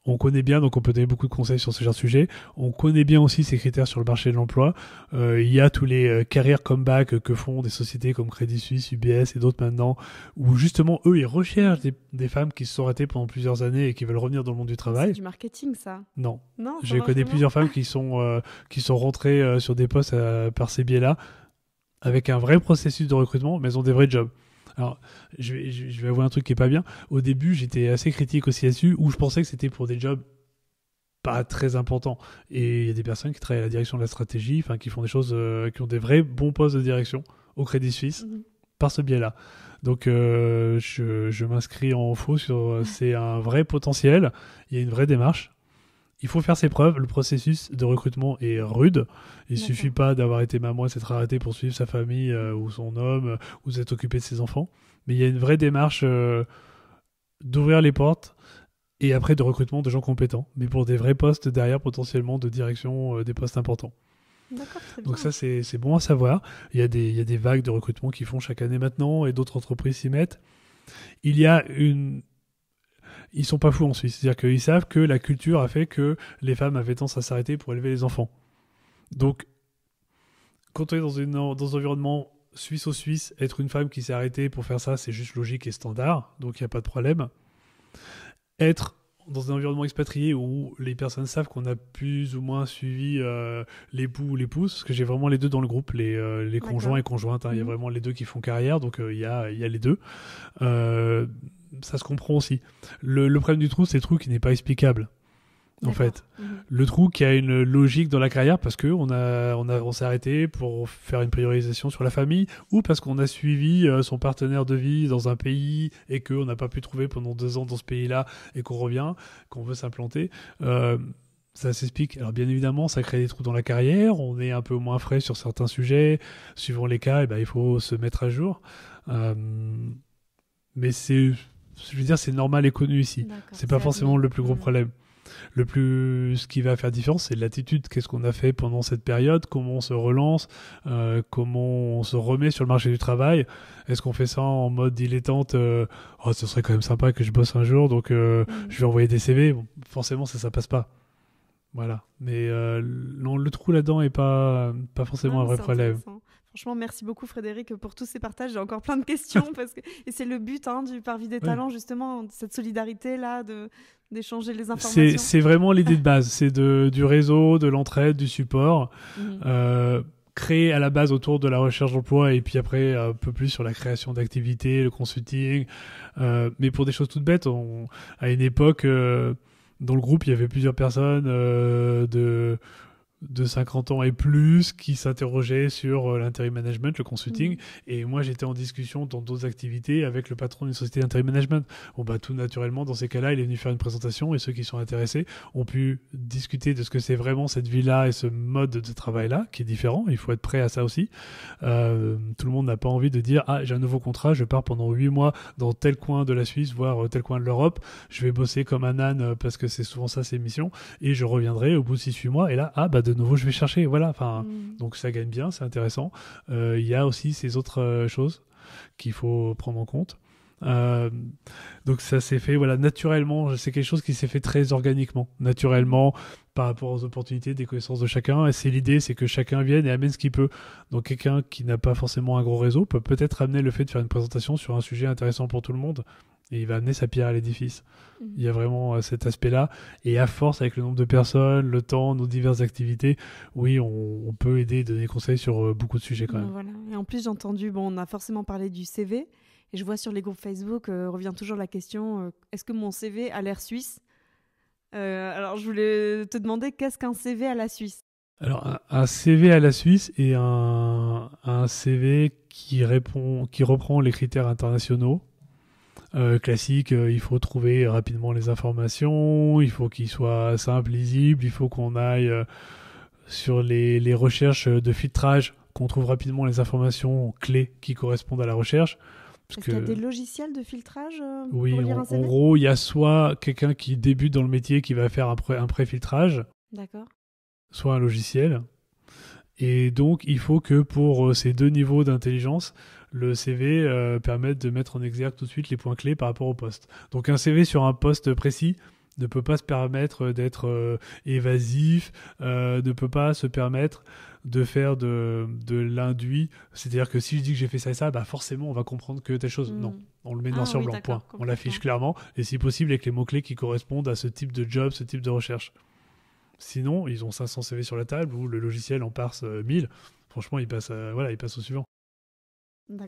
on connaît bien, donc on peut donner beaucoup de conseils sur ce genre de sujet. On connaît bien aussi ces critères sur le marché de l'emploi. Il y a tous les carrières comeback que font des sociétés comme Crédit Suisse, UBS et d'autres maintenant, où justement, eux, ils recherchent des femmes qui se sont arrêtées pendant plusieurs années et qui veulent revenir dans le monde du travail. C'est du marketing, ça? Non. Non, je connais plusieurs femmes qui sont rentrées sur des postes par ces biais-là, avec un vrai processus de recrutement, mais elles ont des vrais jobs. Alors, je vais avouer un truc qui est pas bien. Au début, j'étais assez critique aussi là-dessus, où je pensais que c'était pour des jobs pas très importants. Et il y a des personnes qui travaillent à la direction de la stratégie, qui font des choses, qui ont des vrais bons postes de direction au Crédit Suisse, par ce biais-là. Donc, je m'inscris en faux sur... c'est un vrai potentiel, il y a une vraie démarche. Il faut faire ses preuves. Le processus de recrutement est rude. Il ne suffit pas d'avoir été maman et s'être arrêté pour suivre sa famille ou son homme ou s'être occupé de ses enfants. Mais il y a une vraie démarche d'ouvrir les portes et après de recrutement de gens compétents. Mais pour des vrais postes derrière, potentiellement de direction, des postes importants. D'accord, très bien. Donc ça, c'est bon à savoir. Il y a des vagues de recrutement qui font chaque année maintenant et d'autres entreprises s'y mettent. Il y a Ils sont pas fous en Suisse. C'est-à-dire qu'ils savent que la culture a fait que les femmes avaient tendance à s'arrêter pour élever les enfants. Donc, quand on est dans un environnement suisse, être une femme qui s'est arrêtée pour faire ça, c'est juste logique et standard. Donc, il n'y a pas de problème. Être dans un environnement expatrié où les personnes savent qu'on a plus ou moins suivi l'époux ou l'épouse, parce que j'ai vraiment les deux dans le groupe, les conjoints et conjointes. Il y a vraiment les deux qui font carrière, donc il y a les deux. Ça se comprend aussi. Le problème du trou, c'est le trou qui n'est pas explicable. En fait, le trou qui a une logique dans la carrière parce que on s'est arrêté pour faire une priorisation sur la famille ou parce qu'on a suivi son partenaire de vie dans un pays et qu'on n'a pas pu trouver pendant 2 ans dans ce pays-là et qu'on revient, qu'on veut s'implanter. Ça s'explique. Alors bien évidemment, ça crée des trous dans la carrière. On est un peu moins frais sur certains sujets. Suivant les cas, il faut se mettre à jour. Mais c'est normal et connu ici. C'est pas forcément le plus gros problème. Ce qui va faire différence, c'est l'attitude. Qu'est-ce qu'on a fait pendant cette période? Comment on se relance? Comment on se remet sur le marché du travail? Est-ce qu'on fait ça en mode dilettante? Oh, ce serait quand même sympa que je bosse un jour, donc je vais envoyer des CV. Bon, forcément, ça passe pas. Voilà. Mais non, le trou là-dedans est pas forcément un vrai problème. Franchement, merci beaucoup Frédéric pour tous ces partages. J'ai encore plein de questions et c'est le but du Parvis des talents, justement, cette solidarité-là, d'échanger les informations. C'est vraiment l'idée de base. C'est du réseau, de l'entraide, du support. Créé à la base autour de la recherche d'emploi et puis après un peu plus sur la création d'activités, le consulting. Mais pour des choses toutes bêtes, à une époque, dans le groupe, il y avait plusieurs personnes de 50 ans et plus qui s'interrogeaient sur l'intérim management, le consulting. Et moi, j'étais en discussion dans d'autres activités avec le patron d'une société d'intérim management. Tout naturellement, dans ces cas-là, il est venu faire une présentation et ceux qui sont intéressés ont pu discuter de ce que c'est vraiment cette vie-là et ce mode de travail-là qui est différent. Il faut être prêt à ça aussi. Tout le monde n'a pas envie de dire « Ah, j'ai un nouveau contrat, je pars pendant 8 mois dans tel coin de la Suisse, voire tel coin de l'Europe. Je vais bosser comme un âne parce que c'est souvent ça, ces missions. Et je reviendrai au bout de 6-8 mois. Et là, de nouveau, je vais chercher. » Voilà. Donc ça gagne bien, c'est intéressant. Il y a aussi ces autres choses qu'il faut prendre en compte. Donc ça s'est fait naturellement, c'est quelque chose qui s'est fait très organiquement, naturellement par rapport aux opportunités, des connaissances de chacun. Et l'idée, c'est que chacun vienne et amène ce qu'il peut. Donc quelqu'un qui n'a pas forcément un gros réseau peut peut-être amener le fait de faire une présentation sur un sujet intéressant pour tout le monde. Et il va amener sa pierre à l'édifice. Il y a vraiment cet aspect-là. Et à force, avec le nombre de personnes, le temps, nos diverses activités, oui, on peut aider et donner des conseils sur beaucoup de sujets quand même. Voilà. Et en plus, j'ai entendu, on a forcément parlé du CV. Et je vois sur les groupes Facebook, revient toujours la question, est-ce que mon CV a l'air suisse ? Alors, je voulais te demander, qu'est-ce qu'un CV à la Suisse ? Alors, un CV à la Suisse est un CV qui reprend les critères internationaux. Classique, il faut trouver rapidement les informations, il faut qu'il soit simple, lisible, il faut qu'on aille sur les recherches de filtrage, qu'on trouve rapidement les informations clés qui correspondent à la recherche. Est-ce qu'il y a des logiciels de filtrage oui, pour lire un CV ? En gros, il y a soit quelqu'un qui débute dans le métier qui va faire un pré-filtrage, D'accord. soit un logiciel. Et donc, il faut que pour ces deux niveaux d'intelligence, le CV permette de mettre en exergue tout de suite les points clés par rapport au poste. Donc, un CV sur un poste précis ne peut pas se permettre d'être évasif, ne peut pas se permettre de faire de l'induit. C'est-à-dire que si je dis que j'ai fait ça et ça, bah forcément, on va comprendre que telle chose. Non, on le met noir sur blanc, point. On l'affiche clairement, et si possible avec les mots-clés qui correspondent à ce type de job, ce type de recherche. Sinon, ils ont 500 CV sur la table ou le logiciel en parse 1000. Franchement, il passe au suivant.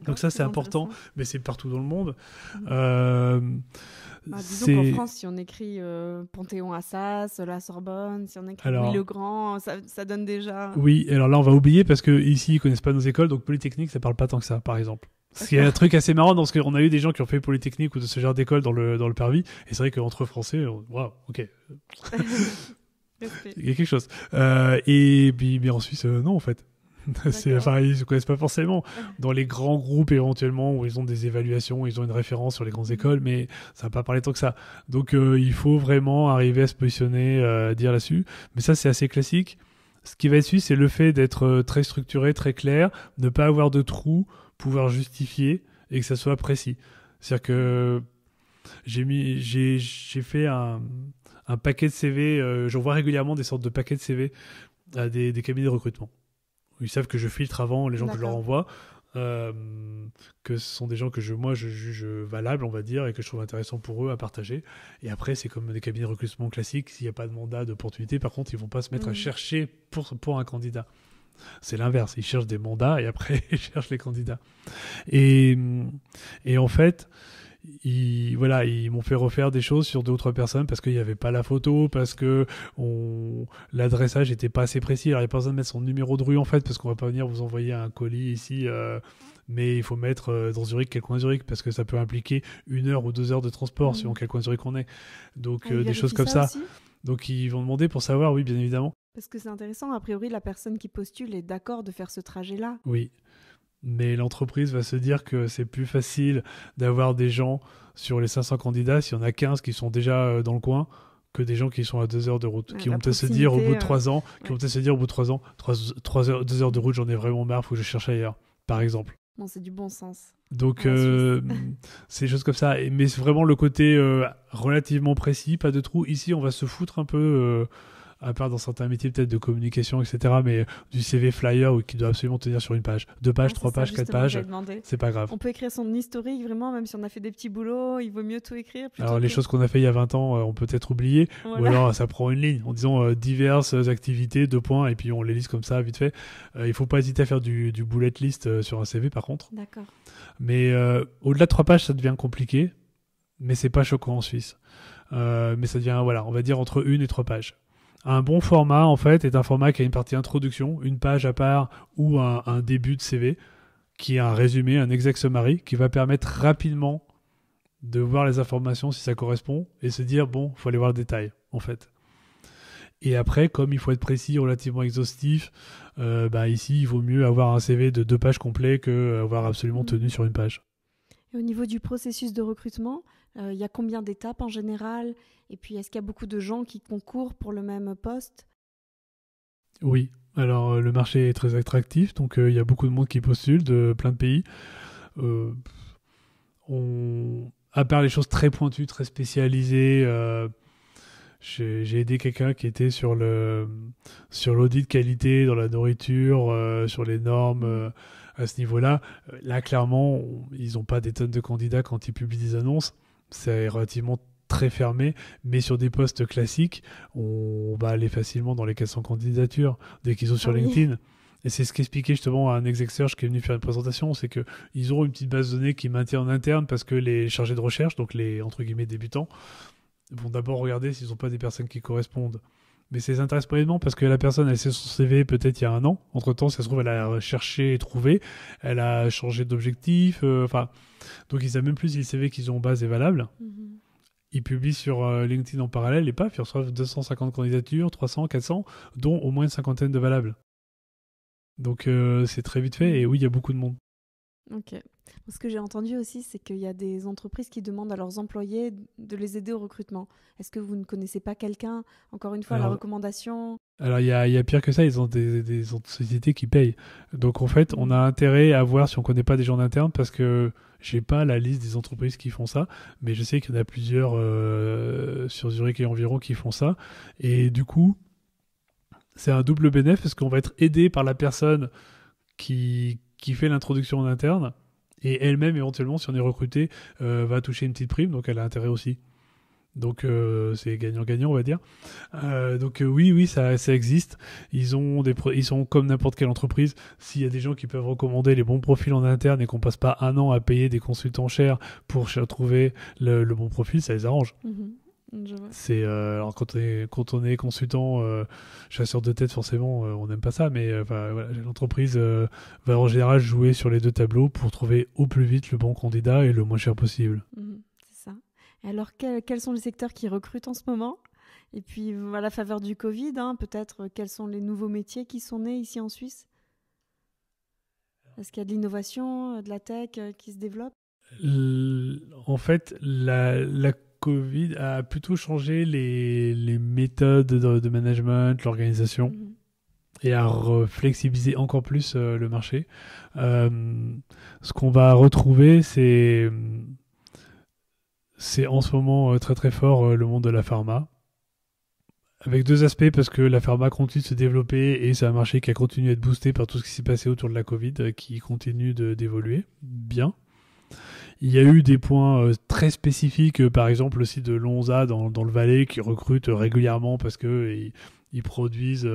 Donc ça, c'est important, mais c'est partout dans le monde. Disons qu'en France, si on écrit Panthéon-Assas, la Sorbonne, si on écrit Louis le Grand, ça donne déjà... Oui, alors là, on va oublier parce qu'ici, ils ne connaissent pas nos écoles, donc Polytechnique, ça ne parle pas tant que ça, par exemple. Ce qui est un truc assez marrant, parce qu'on a eu des gens qui ont fait Polytechnique ou de ce genre d'école dans le Parvis, et c'est vrai qu'entre Français, waouh, ok. Il y a quelque chose. Et puis, mais en Suisse, non, en fait. Ils ne connaissent pas forcément. Dans les grands groupes, éventuellement, où ils ont des évaluations, ils ont une référence sur les grandes écoles, mais ça ne va pas parler tant que ça. Donc, il faut vraiment arriver à se positionner, à dire là-dessus. Mais ça, c'est assez classique. Ce qui va être suisse, c'est le fait d'être très structuré, très clair, ne pas avoir de trous, pouvoir justifier et que ça soit précis. C'est-à-dire que j'ai fait un paquet de CV, j'envoie régulièrement des sortes de paquets de CV à des cabinets de recrutement. Ils savent que je filtre avant les gens que je leur envoie, que ce sont des gens que je juge valables, on va dire, et que je trouve intéressants pour eux à partager. Et après, c'est comme des cabinets de recrutement classiques, s'il n'y a pas de mandat, d'opportunité, par contre, ils ne vont pas se mettre à chercher pour un candidat. C'est l'inverse, ils cherchent des mandats et après, ils cherchent les candidats. Et en fait... Ils m'ont fait refaire des choses sur 2 ou 3 personnes parce qu'il n'y avait pas la photo, parce que l'adressage n'était pas assez précis. Alors il n'y a pas besoin de mettre son numéro de rue en fait, parce qu'on ne va pas venir vous envoyer un colis ici, mais il faut mettre dans Zurich quel coin Zurich, parce que ça peut impliquer 1 heure ou 2 heures de transport suivant quel coin Zurich on est. Donc des choses comme ça. Donc ils vont demander pour savoir, oui bien évidemment. Parce que c'est intéressant, a priori la personne qui postule est d'accord de faire ce trajet-là. Oui. Mais l'entreprise va se dire que c'est plus facile d'avoir des gens sur les 500 candidats, s'il y en a 15 qui sont déjà dans le coin, que des gens qui sont à 2 heures de route, qui vont peut-être se dire au bout de 3 ans, 3 heures, 2 heures de route, j'en ai vraiment marre, faut que je cherche ailleurs, par exemple. Bon, c'est du bon sens. Donc, c'est des choses comme ça. Mais c'est vraiment le côté relativement précis, pas de trous. Ici, on va se foutre un peu... à part dans certains métiers peut-être de communication, etc., mais du CV flyer qui doit absolument tenir sur une page. 2 pages, 3 pages, 4 pages, c'est pas grave. On peut écrire son historique, vraiment, même si on a fait des petits boulots, il vaut mieux tout écrire. Alors les choses qu'on a fait il y a 20 ans, on peut peut-être oublier, ou alors ça prend une ligne, en disant diverses activités, 2 points, et puis on les liste comme ça, vite fait. Il faut pas hésiter à faire du bullet list sur un CV, par contre. D'accord. Mais au-delà de 3 pages, ça devient compliqué, mais c'est pas choquant en Suisse. Mais ça devient, on va dire entre 1 et 3 pages. Un bon format, en fait, est un format qui a une partie introduction, une page à part ou un début de CV, qui est un résumé, un exec summary, qui va permettre rapidement de voir les informations si ça correspond et se dire, bon, il faut aller voir le détail, en fait. Et après, comme il faut être précis, relativement exhaustif, ici, il vaut mieux avoir un CV de 2 pages complet qu'avoir absolument tenu sur une page. Et au niveau du processus de recrutement, il y a combien d'étapes en général ? Et puis, est-ce qu'il y a beaucoup de gens qui concourent pour le même poste ? Oui. Alors, le marché est très attractif, donc il y a beaucoup de monde qui postule de plein de pays. à part les choses très pointues, très spécialisées, j'ai aidé quelqu'un qui était sur l'audit qualité dans la nourriture, sur les normes à ce niveau-là. Là, clairement, ils n'ont pas des tonnes de candidats quand ils publient des annonces. C'est relativement très fermé, mais sur des postes classiques, on va aller facilement dans les 400 candidatures dès qu'ils sont sur LinkedIn. Et c'est ce qu'expliquait justement à un exec search qui est venu faire une présentation, c'est qu'ils auront une petite base de données qui maintient en interne parce que les chargés de recherche, donc les entre guillemets débutants, vont d'abord regarder s'ils n'ont pas des personnes qui correspondent. Mais ça les intéresse pas énormément parce que la personne, elle sait son CV peut-être il y a un an. Entre-temps, ça se trouve, elle a cherché et trouvé. Elle a changé d'objectif. Donc ils savent même plus si le CV qu'ils ont en base est valable. Ils publient sur LinkedIn en parallèle et paf, ils reçoivent 250 candidatures, 300, 400, dont au moins une cinquantaine de valables. Donc c'est très vite fait et oui, il y a beaucoup de monde. Ok. Ce que j'ai entendu aussi, c'est qu'il y a des entreprises qui demandent à leurs employés de les aider au recrutement. Est-ce que vous ne connaissez pas quelqu'un? Encore une fois, la recommandation? Alors, il y a pire que ça, ils ont des sociétés qui payent. Donc, en fait, on a intérêt à voir si on ne connaît pas des gens d'interne parce que je n'ai pas la liste des entreprises qui font ça, mais je sais qu'il y en a plusieurs sur Zurich et environ qui font ça. Et du coup, c'est un double bénéfice parce qu'on va être aidé par la personne qui fait l'introduction en interne et elle-même, éventuellement, si on est recruté, va toucher une petite prime, donc elle a intérêt aussi. Donc c'est gagnant-gagnant, on va dire. Oui, ça existe. Ils sont comme n'importe quelle entreprise. S'il y a des gens qui peuvent recommander les bons profils en interne et qu'on passe pas un an à payer des consultants chers pour trouver le bon profil, ça les arrange. Je vois. Alors quand on est consultant, chasseur de tête, forcément, on n'aime pas ça, mais voilà, l'entreprise va en général jouer sur les deux tableaux pour trouver au plus vite le bon candidat et le moins cher possible. C'est ça. Et alors, quels sont les secteurs qui recrutent en ce moment? Et puis, à la faveur du Covid, peut-être, quels sont les nouveaux métiers qui sont nés ici en Suisse? Est-ce qu'il y a de l'innovation, de la tech qui se développe? En fait, la Covid a plutôt changé les méthodes de management, l'organisation, et a flexibilisé encore plus le marché. Ce qu'on va retrouver, c'est en ce moment très très fort le monde de la pharma. Avec deux aspects, parce que la pharma continue de se développer et c'est un marché qui a continué à être boosté par tout ce qui s'est passé autour de la Covid, qui continue d'évoluer bien. Il y a eu des points très spécifiques, par exemple le site de Lonza dans le Valais qui recrute régulièrement parce qu'ils produisent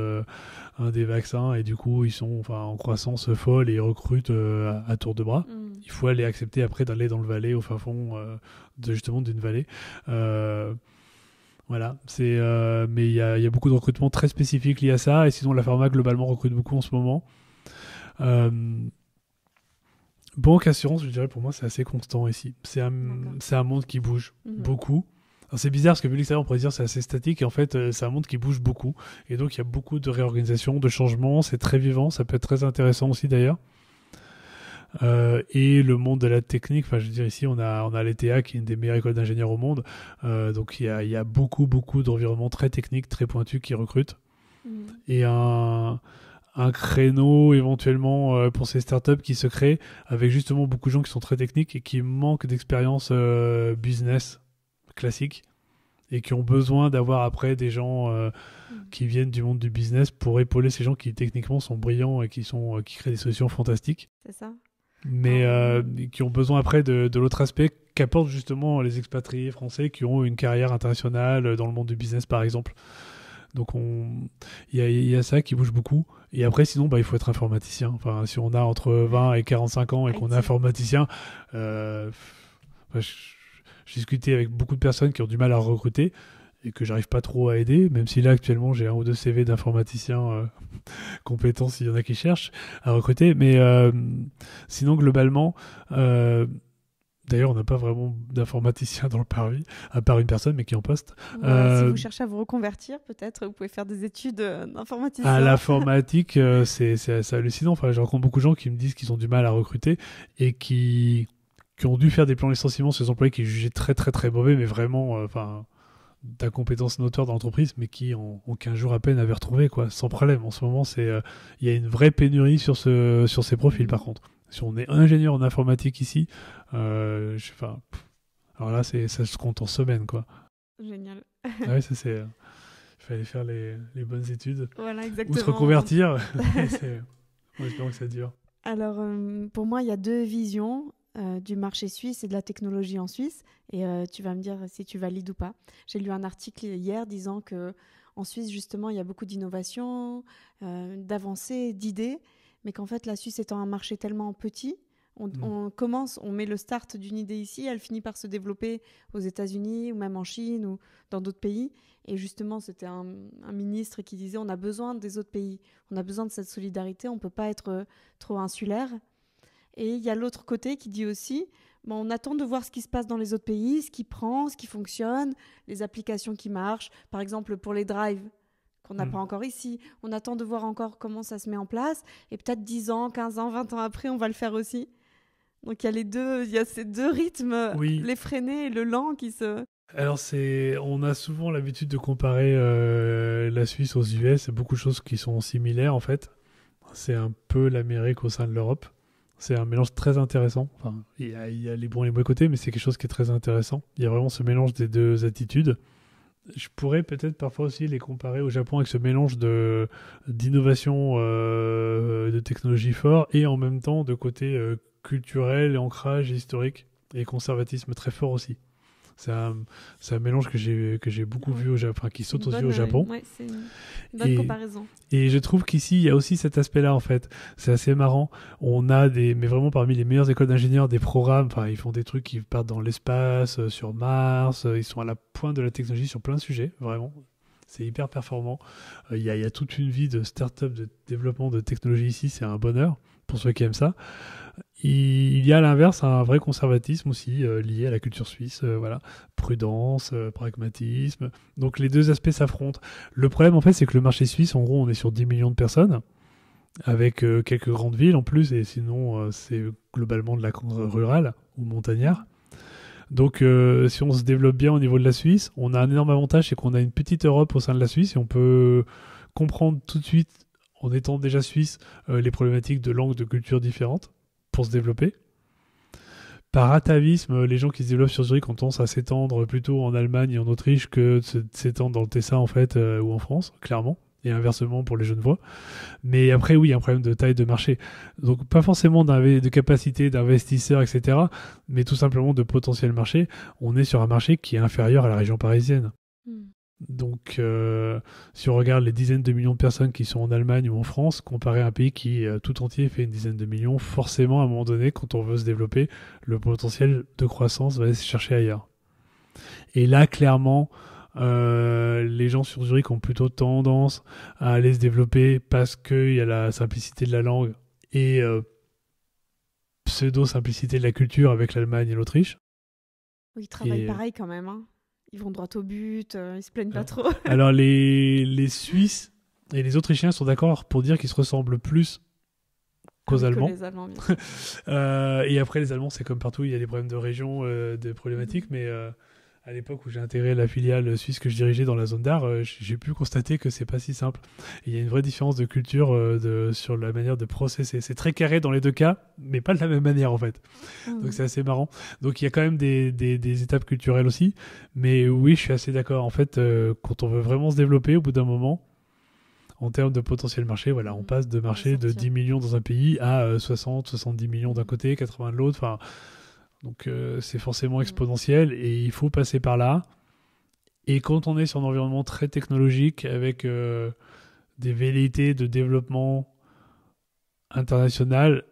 des vaccins et du coup ils sont en croissance folle et ils recrutent à tour de bras. Il faut aller accepter après d'aller dans le Valais au fin fond justement d'une vallée. Voilà, mais il y a beaucoup de recrutements très spécifiques liés à ça et sinon la pharma globalement recrute beaucoup en ce moment. Banque, assurance, je dirais pour moi c'est assez constant ici. C'est un monde qui bouge beaucoup. Alors, c'est bizarre parce que vu l'extérieur on pourrait dire c'est assez statique et en fait c'est un monde qui bouge beaucoup et donc il y a beaucoup de réorganisation, de changements, c'est très vivant, ça peut être très intéressant aussi d'ailleurs. Et le monde de la technique, je veux dire ici on a l'ETH qui est une des meilleures écoles d'ingénieurs au monde, donc il y a beaucoup d'environnements très techniques, très pointus qui recrutent et un créneau éventuellement pour ces startups qui se créent avec justement beaucoup de gens qui sont très techniques et qui manquent d'expérience business classique et qui ont besoin d'avoir après des gens qui viennent du monde du business pour épauler ces gens qui techniquement sont brillants et qui créent des solutions fantastiques. C'est ça. Mais qui ont besoin après de l'autre aspect qu'apportent justement les expatriés français qui ont une carrière internationale dans le monde du business par exemple. Donc il y a ça qui bouge beaucoup. Et après sinon il faut être informaticien. Enfin si on a entre 20 et 45 ans et qu'on est informaticien, j'ai discuté avec beaucoup de personnes qui ont du mal à recruter et que j'arrive pas trop à aider, même si là actuellement j'ai un ou deux CV d'informaticiens compétents s'il y en a qui cherchent à recruter. Mais sinon globalement d'ailleurs, on n'a pas vraiment d'informaticien dans le Paris, à part une personne, mais qui est en poste. Voilà, si vous cherchez à vous reconvertir, peut-être, vous pouvez faire des études d'informaticien. À l'informatique, c'est hallucinant. Enfin, je rencontre beaucoup de gens qui me disent qu'ils ont du mal à recruter et qui ont dû faire des plans de licenciement sur des employés qui jugeaient très, très, très mauvais, mais vraiment, d'incompétences notoires dans l'entreprise, mais qui, en 15 jours à peine, avaient retrouvé, quoi, sans problème. En ce moment, il y a une vraie pénurie sur ces profils, par contre. Si on est ingénieur en informatique ici, enfin, alors là, ça se compte en semaines, quoi. Génial. Ah ouais, ça c'est... Il fallait faire les bonnes études. Voilà, Ou exactement. se reconvertir. Moi, j'espère que ça dure. Alors, pour moi, il y a deux visions du marché suisse et de la technologie en Suisse. Et tu vas me dire si tu valides ou pas. J'ai lu un article hier disant que en Suisse, justement, il y a beaucoup d'innovations, d'avancées, d'idées, mais qu'en fait, la Suisse étant un marché tellement petit, on met le start d'une idée ici, elle finit par se développer aux États-Unis ou même en Chine ou dans d'autres pays. Et justement, c'était un ministre qui disait on a besoin des autres pays, on a besoin de cette solidarité, on ne peut pas être trop insulaire. Et il y a l'autre côté qui dit aussi bon, on attend de voir ce qui se passe dans les autres pays, ce qui prend, ce qui fonctionne, les applications qui marchent. Par exemple, pour les drives, qu'on n'a pas encore ici, on attend de voir encore comment ça se met en place. Et peut-être 10 ans, 15 ans, 20 ans après, on va le faire aussi. Donc il y a ces deux rythmes, oui. l'effréné et le lent qui se... Alors on a souvent l'habitude de comparer la Suisse aux US, c'est beaucoup de choses qui sont similaires en fait. C'est un peu l'Amérique au sein de l'Europe. C'est un mélange très intéressant. Enfin, il y a les bons et les mauvais côtés, mais c'est quelque chose qui est très intéressant. Il y a vraiment ce mélange des deux attitudes. Je pourrais peut-être parfois aussi les comparer au Japon avec ce mélange d'innovation, de technologie fort et en même temps de côté culturel, ancrage historique et conservatisme très fort aussi. C'est un mélange que j'ai beaucoup vu au Japon, enfin, qui saute aux yeux au Japon. Ouais, c'est une bonne comparaison. Et je trouve qu'ici, il y a aussi cet aspect-là, en fait. C'est assez marrant. On a mais vraiment parmi les meilleures écoles d'ingénieurs, des programmes, enfin, ils font des trucs qui partent dans l'espace, sur Mars, ils sont à la pointe de la technologie sur plein de sujets, vraiment. C'est hyper performant. Il y a toute une vie de start-up, de développement de technologie ici, c'est un bonheur pour ceux qui aiment ça. Il y a à l'inverse un vrai conservatisme aussi lié à la culture suisse, voilà, prudence, pragmatisme. Donc les deux aspects s'affrontent. Le problème en fait c'est que le marché suisse, en gros on est sur 10 millions de personnes, avec quelques grandes villes en plus, et sinon c'est globalement de la rurale ou montagnard. Donc si on se développe bien au niveau de la Suisse, on a un énorme avantage, c'est qu'on a une petite Europe au sein de la Suisse, et on peut comprendre tout de suite, en étant déjà suisse, les problématiques de langues, de cultures différentes, pour se développer. Par atavisme, les gens qui se développent sur Zurich ont tendance à s'étendre plutôt en Allemagne et en Autriche que de s'étendre dans le Tessa en fait, ou en France, clairement, et inversement pour les Genevois. Mais après, oui, il y a un problème de taille de marché. Donc pas forcément de capacité d'investisseurs, etc., mais tout simplement de potentiel marché. On est sur un marché qui est inférieur à la région parisienne. Donc, si on regarde les dizaines de millions de personnes qui sont en Allemagne ou en France, comparé à un pays qui tout entier fait une dizaine de millions, forcément, à un moment donné, quand on veut se développer, le potentiel de croissance va aller se chercher ailleurs. Et là, clairement, les gens sur Zurich ont plutôt tendance à aller se développer parce qu'il y a la simplicité de la langue et pseudo-simplicité de la culture avec l'Allemagne et l'Autriche. Oui, ils travaillent pareil quand même, hein. Ils vont droit au but, ils se plaignent pas trop. Alors les Suisses et les Autrichiens sont d'accord pour dire qu'ils se ressemblent plus qu'aux Allemands. Que les Allemands, bien sûr. Et après les Allemands, c'est comme partout, il y a des problèmes de région, des problématiques, mais à l'époque où j'ai intégré la filiale suisse que je dirigeais dans la zone d'art, j'ai pu constater que c'est pas si simple. Et il y a une vraie différence de culture sur la manière de processer. C'est très carré dans les deux cas, mais pas de la même manière en fait. Donc c'est assez marrant. Donc il y a quand même des étapes culturelles aussi. Mais oui, je suis assez d'accord. En fait, quand on veut vraiment se développer, au bout d'un moment, en termes de potentiel marché, voilà, on passe de marché de 10 millions dans un pays à 60, 70 millions d'un côté, 80 de l'autre. Enfin, donc c'est forcément exponentiel et il faut passer par là. Et quand on est sur un environnement très technologique avec des velléités de développement international,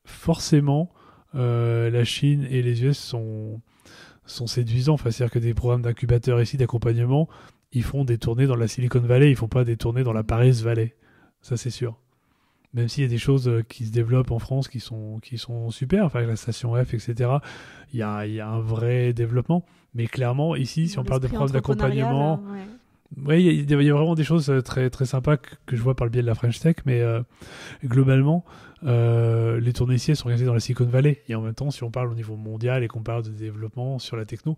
forcément la Chine et les US sont séduisants. Enfin, c'est-à-dire que des programmes d'incubateurs ici, d'accompagnement, ils font des tournées dans la Silicon Valley, ils font pas des tournées dans la Paris Valley. Ça, c'est sûr. Même s'il y a des choses qui se développent en France qui sont super, enfin la station F, etc. Il y a un vrai développement. Mais clairement, ici, si on parle de programmes d'accompagnement, ouais, il y a vraiment des choses très, très sympas que je vois par le biais de la French Tech, mais globalement, les tournées ici elles sont organisées dans la Silicon Valley. Et en même temps, si on parle au niveau mondial et qu'on parle de développement sur la techno,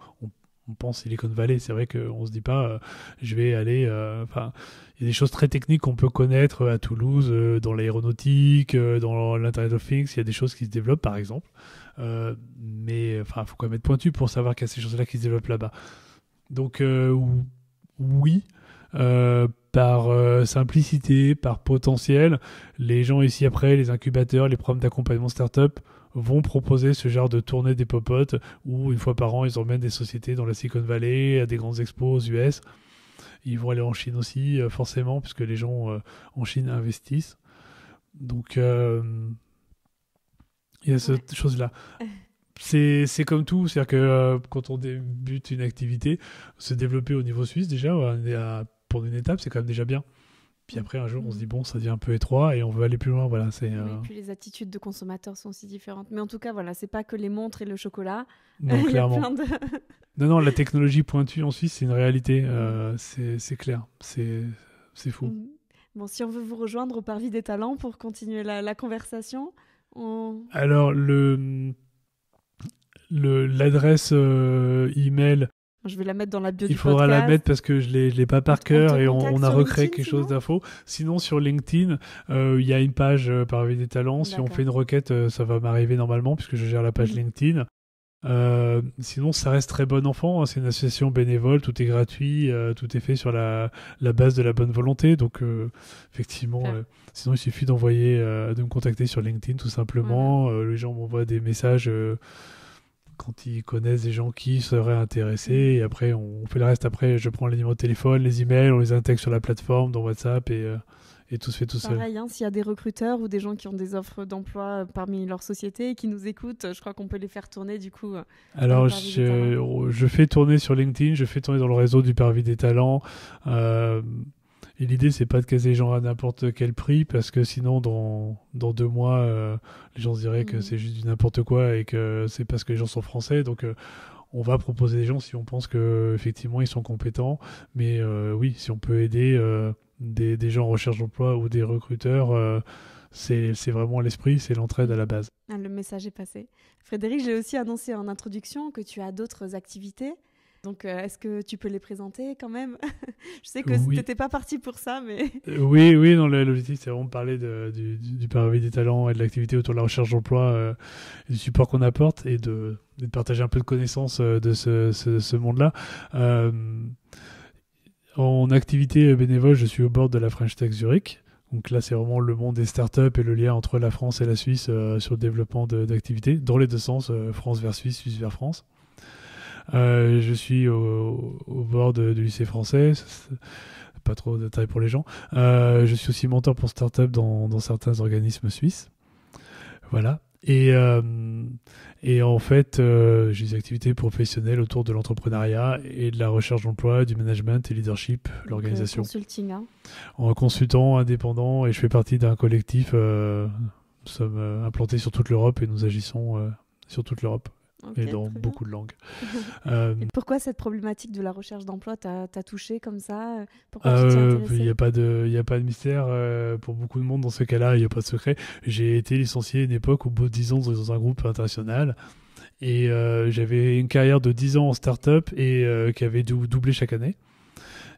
on pense Silicon Valley. C'est vrai qu'on se dit pas, je vais aller. Enfin, il y a des choses très techniques qu'on peut connaître à Toulouse, dans l'aéronautique, dans l'Internet of Things. Il y a des choses qui se développent, par exemple. Mais enfin, faut quand même être pointu pour savoir qu'il y a ces choses-là qui se développent là-bas. Donc, oui. Par simplicité, par potentiel, les gens ici après, les incubateurs, les programmes d'accompagnement startup vont proposer ce genre de tournée des popotes où une fois par an ils emmènent des sociétés dans la Silicon Valley à des grandes expos aux US. Ils vont aller en Chine aussi forcément puisque les gens en Chine investissent. Donc il y a cette chose-là. C'est comme tout, c'est-à-dire que quand on débute une activité, se développer au niveau suisse déjà, pour une étape, c'est quand même déjà bien. Puis après, un jour, on se dit, bon, ça devient un peu étroit et on veut aller plus loin. Voilà, Et puis les attitudes de consommateurs sont aussi différentes. Mais en tout cas, voilà, c'est pas que les montres et le chocolat. Non, clairement. Non, la technologie pointue en Suisse, c'est une réalité. C'est clair. C'est fou. Bon, si on veut vous rejoindre au Parvis des Talents pour continuer la conversation, Alors, l'adresse email... Je vais la mettre dans la bio du podcast. Il faudra la mettre parce que je l'ai pas par cœur et on a recréé quelque chose d'info. Sinon, sur LinkedIn, il y a une page Parvis des Talents. Si on fait une requête, ça va m'arriver normalement puisque je gère la page LinkedIn. Sinon, ça reste très bon enfant. Hein. C'est une association bénévole, tout est gratuit, tout est fait sur la base de la bonne volonté. Donc, effectivement, sinon, il suffit de me contacter sur LinkedIn tout simplement. Voilà. Les gens m'envoient des messages quand ils connaissent des gens qui seraient intéressés. Et après, on fait le reste. Après, je prends les numéros de téléphone, les emails, on les intègre sur la plateforme, dans WhatsApp et tout se fait tout seul. Pareil, hein, s'il y a des recruteurs ou des gens qui ont des offres d'emploi parmi leur société et qui nous écoutent, je crois qu'on peut les faire tourner du coup. Alors, je fais tourner sur LinkedIn, je fais tourner dans le réseau du Parvis des Talents. Et l'idée, c'est pas de caser les gens à n'importe quel prix, parce que sinon, dans 2 mois, les gens se diraient que c'est juste du n'importe quoi et que c'est parce que les gens sont français. Donc, on va proposer des gens si on pense qu'effectivement, ils sont compétents. Mais oui, si on peut aider des gens en recherche d'emploi ou des recruteurs, c'est vraiment l'esprit, c'est l'entraide à la base. Le message est passé. Frédéric, j'ai aussi annoncé en introduction que tu as d'autres activités. Donc, est-ce que tu peux les présenter quand même? Je sais que tu n'étais pas parti pour ça, mais... Oui, non, l'objectif, c'est vraiment de parler du Parvis des Talents et de l'activité autour de la recherche d'emploi, et du support qu'on apporte, et de partager un peu de connaissances de ce monde-là. En activité bénévole, je suis au board de la French Tech Zurich. Donc là, c'est vraiment le monde des startups et le lien entre la France et la Suisse sur le développement d'activités, dans les deux sens, France vers Suisse, Suisse vers France. Je suis au bord du lycée français, pas trop de détails pour les gens. Je suis aussi mentor pour start-up dans certains organismes suisses. Voilà. Et en fait, j'ai des activités professionnelles autour de l'entrepreneuriat et de la recherche d'emploi, du management et leadership, l'organisation. Consulting, hein. En consultant indépendant, et je fais partie d'un collectif. Nous sommes implantés sur toute l'Europe et nous agissons sur toute l'Europe. Okay, et dans beaucoup de langues. Et pourquoi cette problématique de la recherche d'emploi t'a touché comme ça? Pourquoi tu t'y es intéressé? Il n'y a pas de mystère. Pour beaucoup de monde, dans ce cas-là, il n'y a pas de secret. J'ai été licencié à une époque, au bout de 10 ans, dans un groupe international. Et j'avais une carrière de 10 ans en start-up et qui avait doublé chaque année.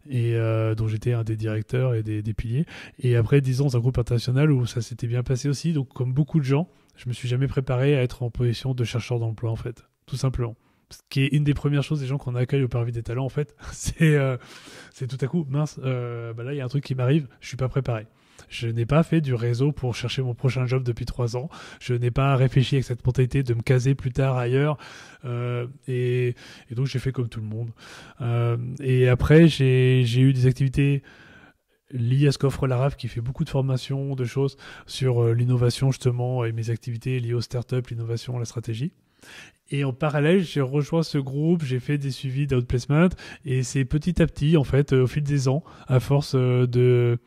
Et dont j'étais un des directeurs et des piliers. Et après 10 ans dans un groupe international où ça s'était bien passé aussi. Donc, comme beaucoup de gens, je me suis jamais préparé à être en position de chercheur d'emploi, en fait, tout simplement. Ce qui est une des premières choses des gens qu'on accueille au Parvis des Talents, en fait, c'est tout à coup, mince, là, il y a un truc qui m'arrive, je suis pas préparé. Je n'ai pas fait du réseau pour chercher mon prochain job depuis 3 ans. Je n'ai pas réfléchi avec cette mentalité de me caser plus tard ailleurs. Et donc, j'ai fait comme tout le monde. Et après, j'ai eu des activités liées à ce qu'offre la RAF, qui fait beaucoup de formations, de choses sur l'innovation, justement, et mes activités liées aux startups, l'innovation, la stratégie. Et en parallèle, j'ai rejoint ce groupe, j'ai fait des suivis d'outplacement, et c'est petit à petit, en fait, au fil des ans, à force de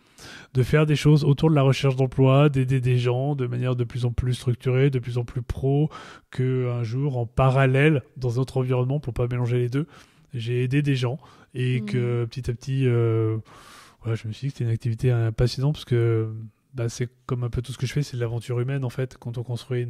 faire des choses autour de la recherche d'emploi, d'aider des gens de manière de plus en plus structurée, de plus en plus pro, qu'un jour, en parallèle, dans un autre environnement, pour pas mélanger les deux, j'ai aidé des gens, et que petit à petit, je me suis dit que c'était une activité passionnante, parce que c'est comme un peu tout ce que je fais, c'est de l'aventure humaine en fait. Quand on construit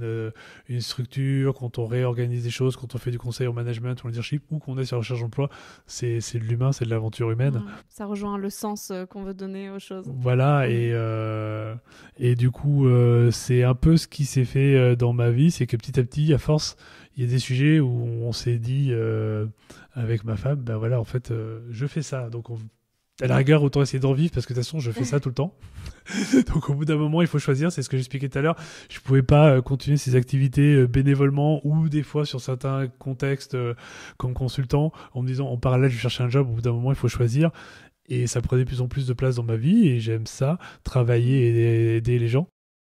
une structure, quand on réorganise des choses, quand on fait du conseil au management ou au leadership, ou qu'on est sur la recherche d'emploi, c'est de l'humain, c'est de l'aventure humaine. Ça rejoint le sens qu'on veut donner aux choses. Voilà, et du coup, c'est un peu ce qui s'est fait dans ma vie, c'est que petit à petit, à force, il y a des sujets où on s'est dit avec ma femme, ben voilà, en fait, je fais ça. Donc, à la rigueur, autant essayer d'en vivre parce que de toute façon, je fais ça tout le temps. Donc, au bout d'un moment, il faut choisir. C'est ce que j'expliquais tout à l'heure. Je pouvais pas continuer ces activités bénévolement ou des fois sur certains contextes comme consultant en me disant en parallèle, je vais chercher un job. Au bout d'un moment, il faut choisir. Et ça prenait de plus en plus de place dans ma vie et j'aime ça, travailler et aider les gens.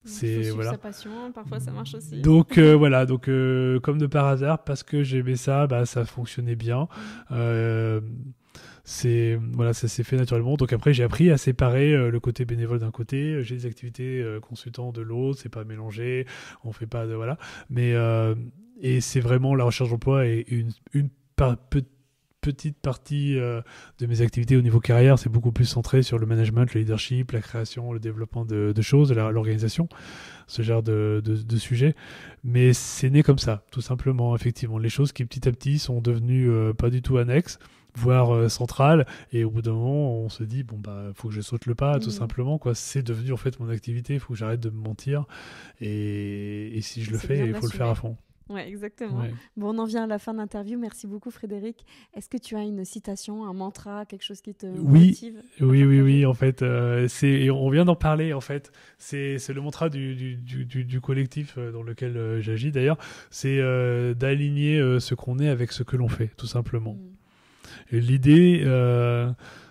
C'est voilà. Sa passion, parfois ça marche aussi. Donc voilà, donc comme de par hasard, parce que j'aimais ça, ça fonctionnait bien. Voilà, ça s'est fait naturellement. Donc après, j'ai appris à séparer le côté bénévole d'un côté, j'ai des activités consultants de l'autre, c'est pas mélangé, on fait pas de voilà. Mais et c'est vraiment la recherche d'emploi et une petite partie de mes activités au niveau carrière, c'est beaucoup plus centré sur le management, le leadership, la création, le développement de choses, l'organisation, ce genre de sujets. Mais c'est né comme ça, tout simplement, effectivement. Les choses qui petit à petit sont devenues pas du tout annexes, voire centrales. Et au bout d'un moment, on se dit, faut que je saute le pas, tout simplement, quoi. C'est devenu en fait mon activité, il faut que j'arrête de me mentir. Et si je le fais, il faut le faire à fond. Ouais, exactement. Ouais. Bon, on en vient à la fin de l'interview. Merci beaucoup, Frédéric. Est-ce que tu as une citation, un mantra, quelque chose qui te motive ? Oui. En fait, on vient d'en parler. En fait, c'est le mantra du collectif dans lequel j'agis. D'ailleurs, c'est d'aligner ce qu'on est avec ce que l'on fait, tout simplement. Et l'idée.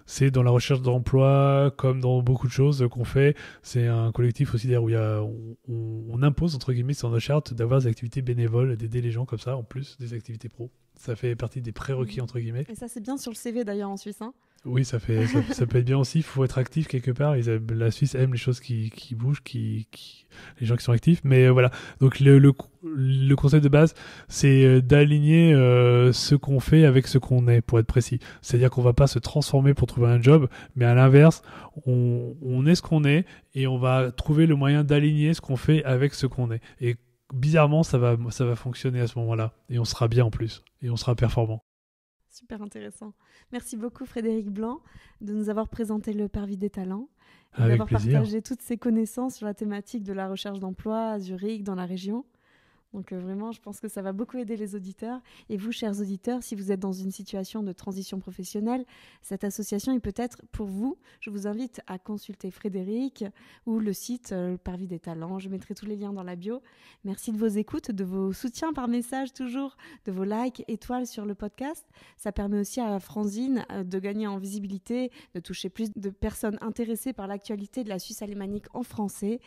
C'est dans la recherche d'emploi, comme dans beaucoup de choses qu'on fait, c'est un collectif aussi où on impose, entre guillemets, sur nos chartes, d'avoir des activités bénévoles, d'aider les gens comme ça, en plus des activités pro. Ça fait partie des prérequis, entre guillemets. Et ça, c'est bien sur le CV d'ailleurs en Suisse, hein ? Oui, ça peut être bien aussi. Il faut être actif quelque part. La Suisse aime les choses qui bougent, les gens qui sont actifs. Mais voilà. Donc le concept de base, c'est d'aligner ce qu'on fait avec ce qu'on est, pour être précis. C'est-à-dire qu'on va pas se transformer pour trouver un job, mais à l'inverse, on est ce qu'on est et on va trouver le moyen d'aligner ce qu'on fait avec ce qu'on est. Et bizarrement, ça va fonctionner à ce moment-là. Et on sera bien en plus. Et on sera performant. Super intéressant. Merci beaucoup Frédéric Blanc de nous avoir présenté le Parvis des talents et d'avoir partagé toutes ces connaissances sur la thématique de la recherche d'emploi à Zurich, dans la région. Donc vraiment, je pense que ça va beaucoup aider les auditeurs. Et vous, chers auditeurs, si vous êtes dans une situation de transition professionnelle, cette association est peut-être pour vous. Je vous invite à consulter Frédéric ou le site le Parvis des talents. Je mettrai tous les liens dans la bio. Merci de vos écoutes, de vos soutiens par message toujours, de vos likes, étoiles sur le podcast. Ça permet aussi à Franzine de gagner en visibilité, de toucher plus de personnes intéressées par l'actualité de la Suisse alémanique en français.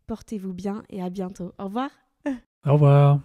Portez-vous bien et à bientôt. Au revoir. Au revoir.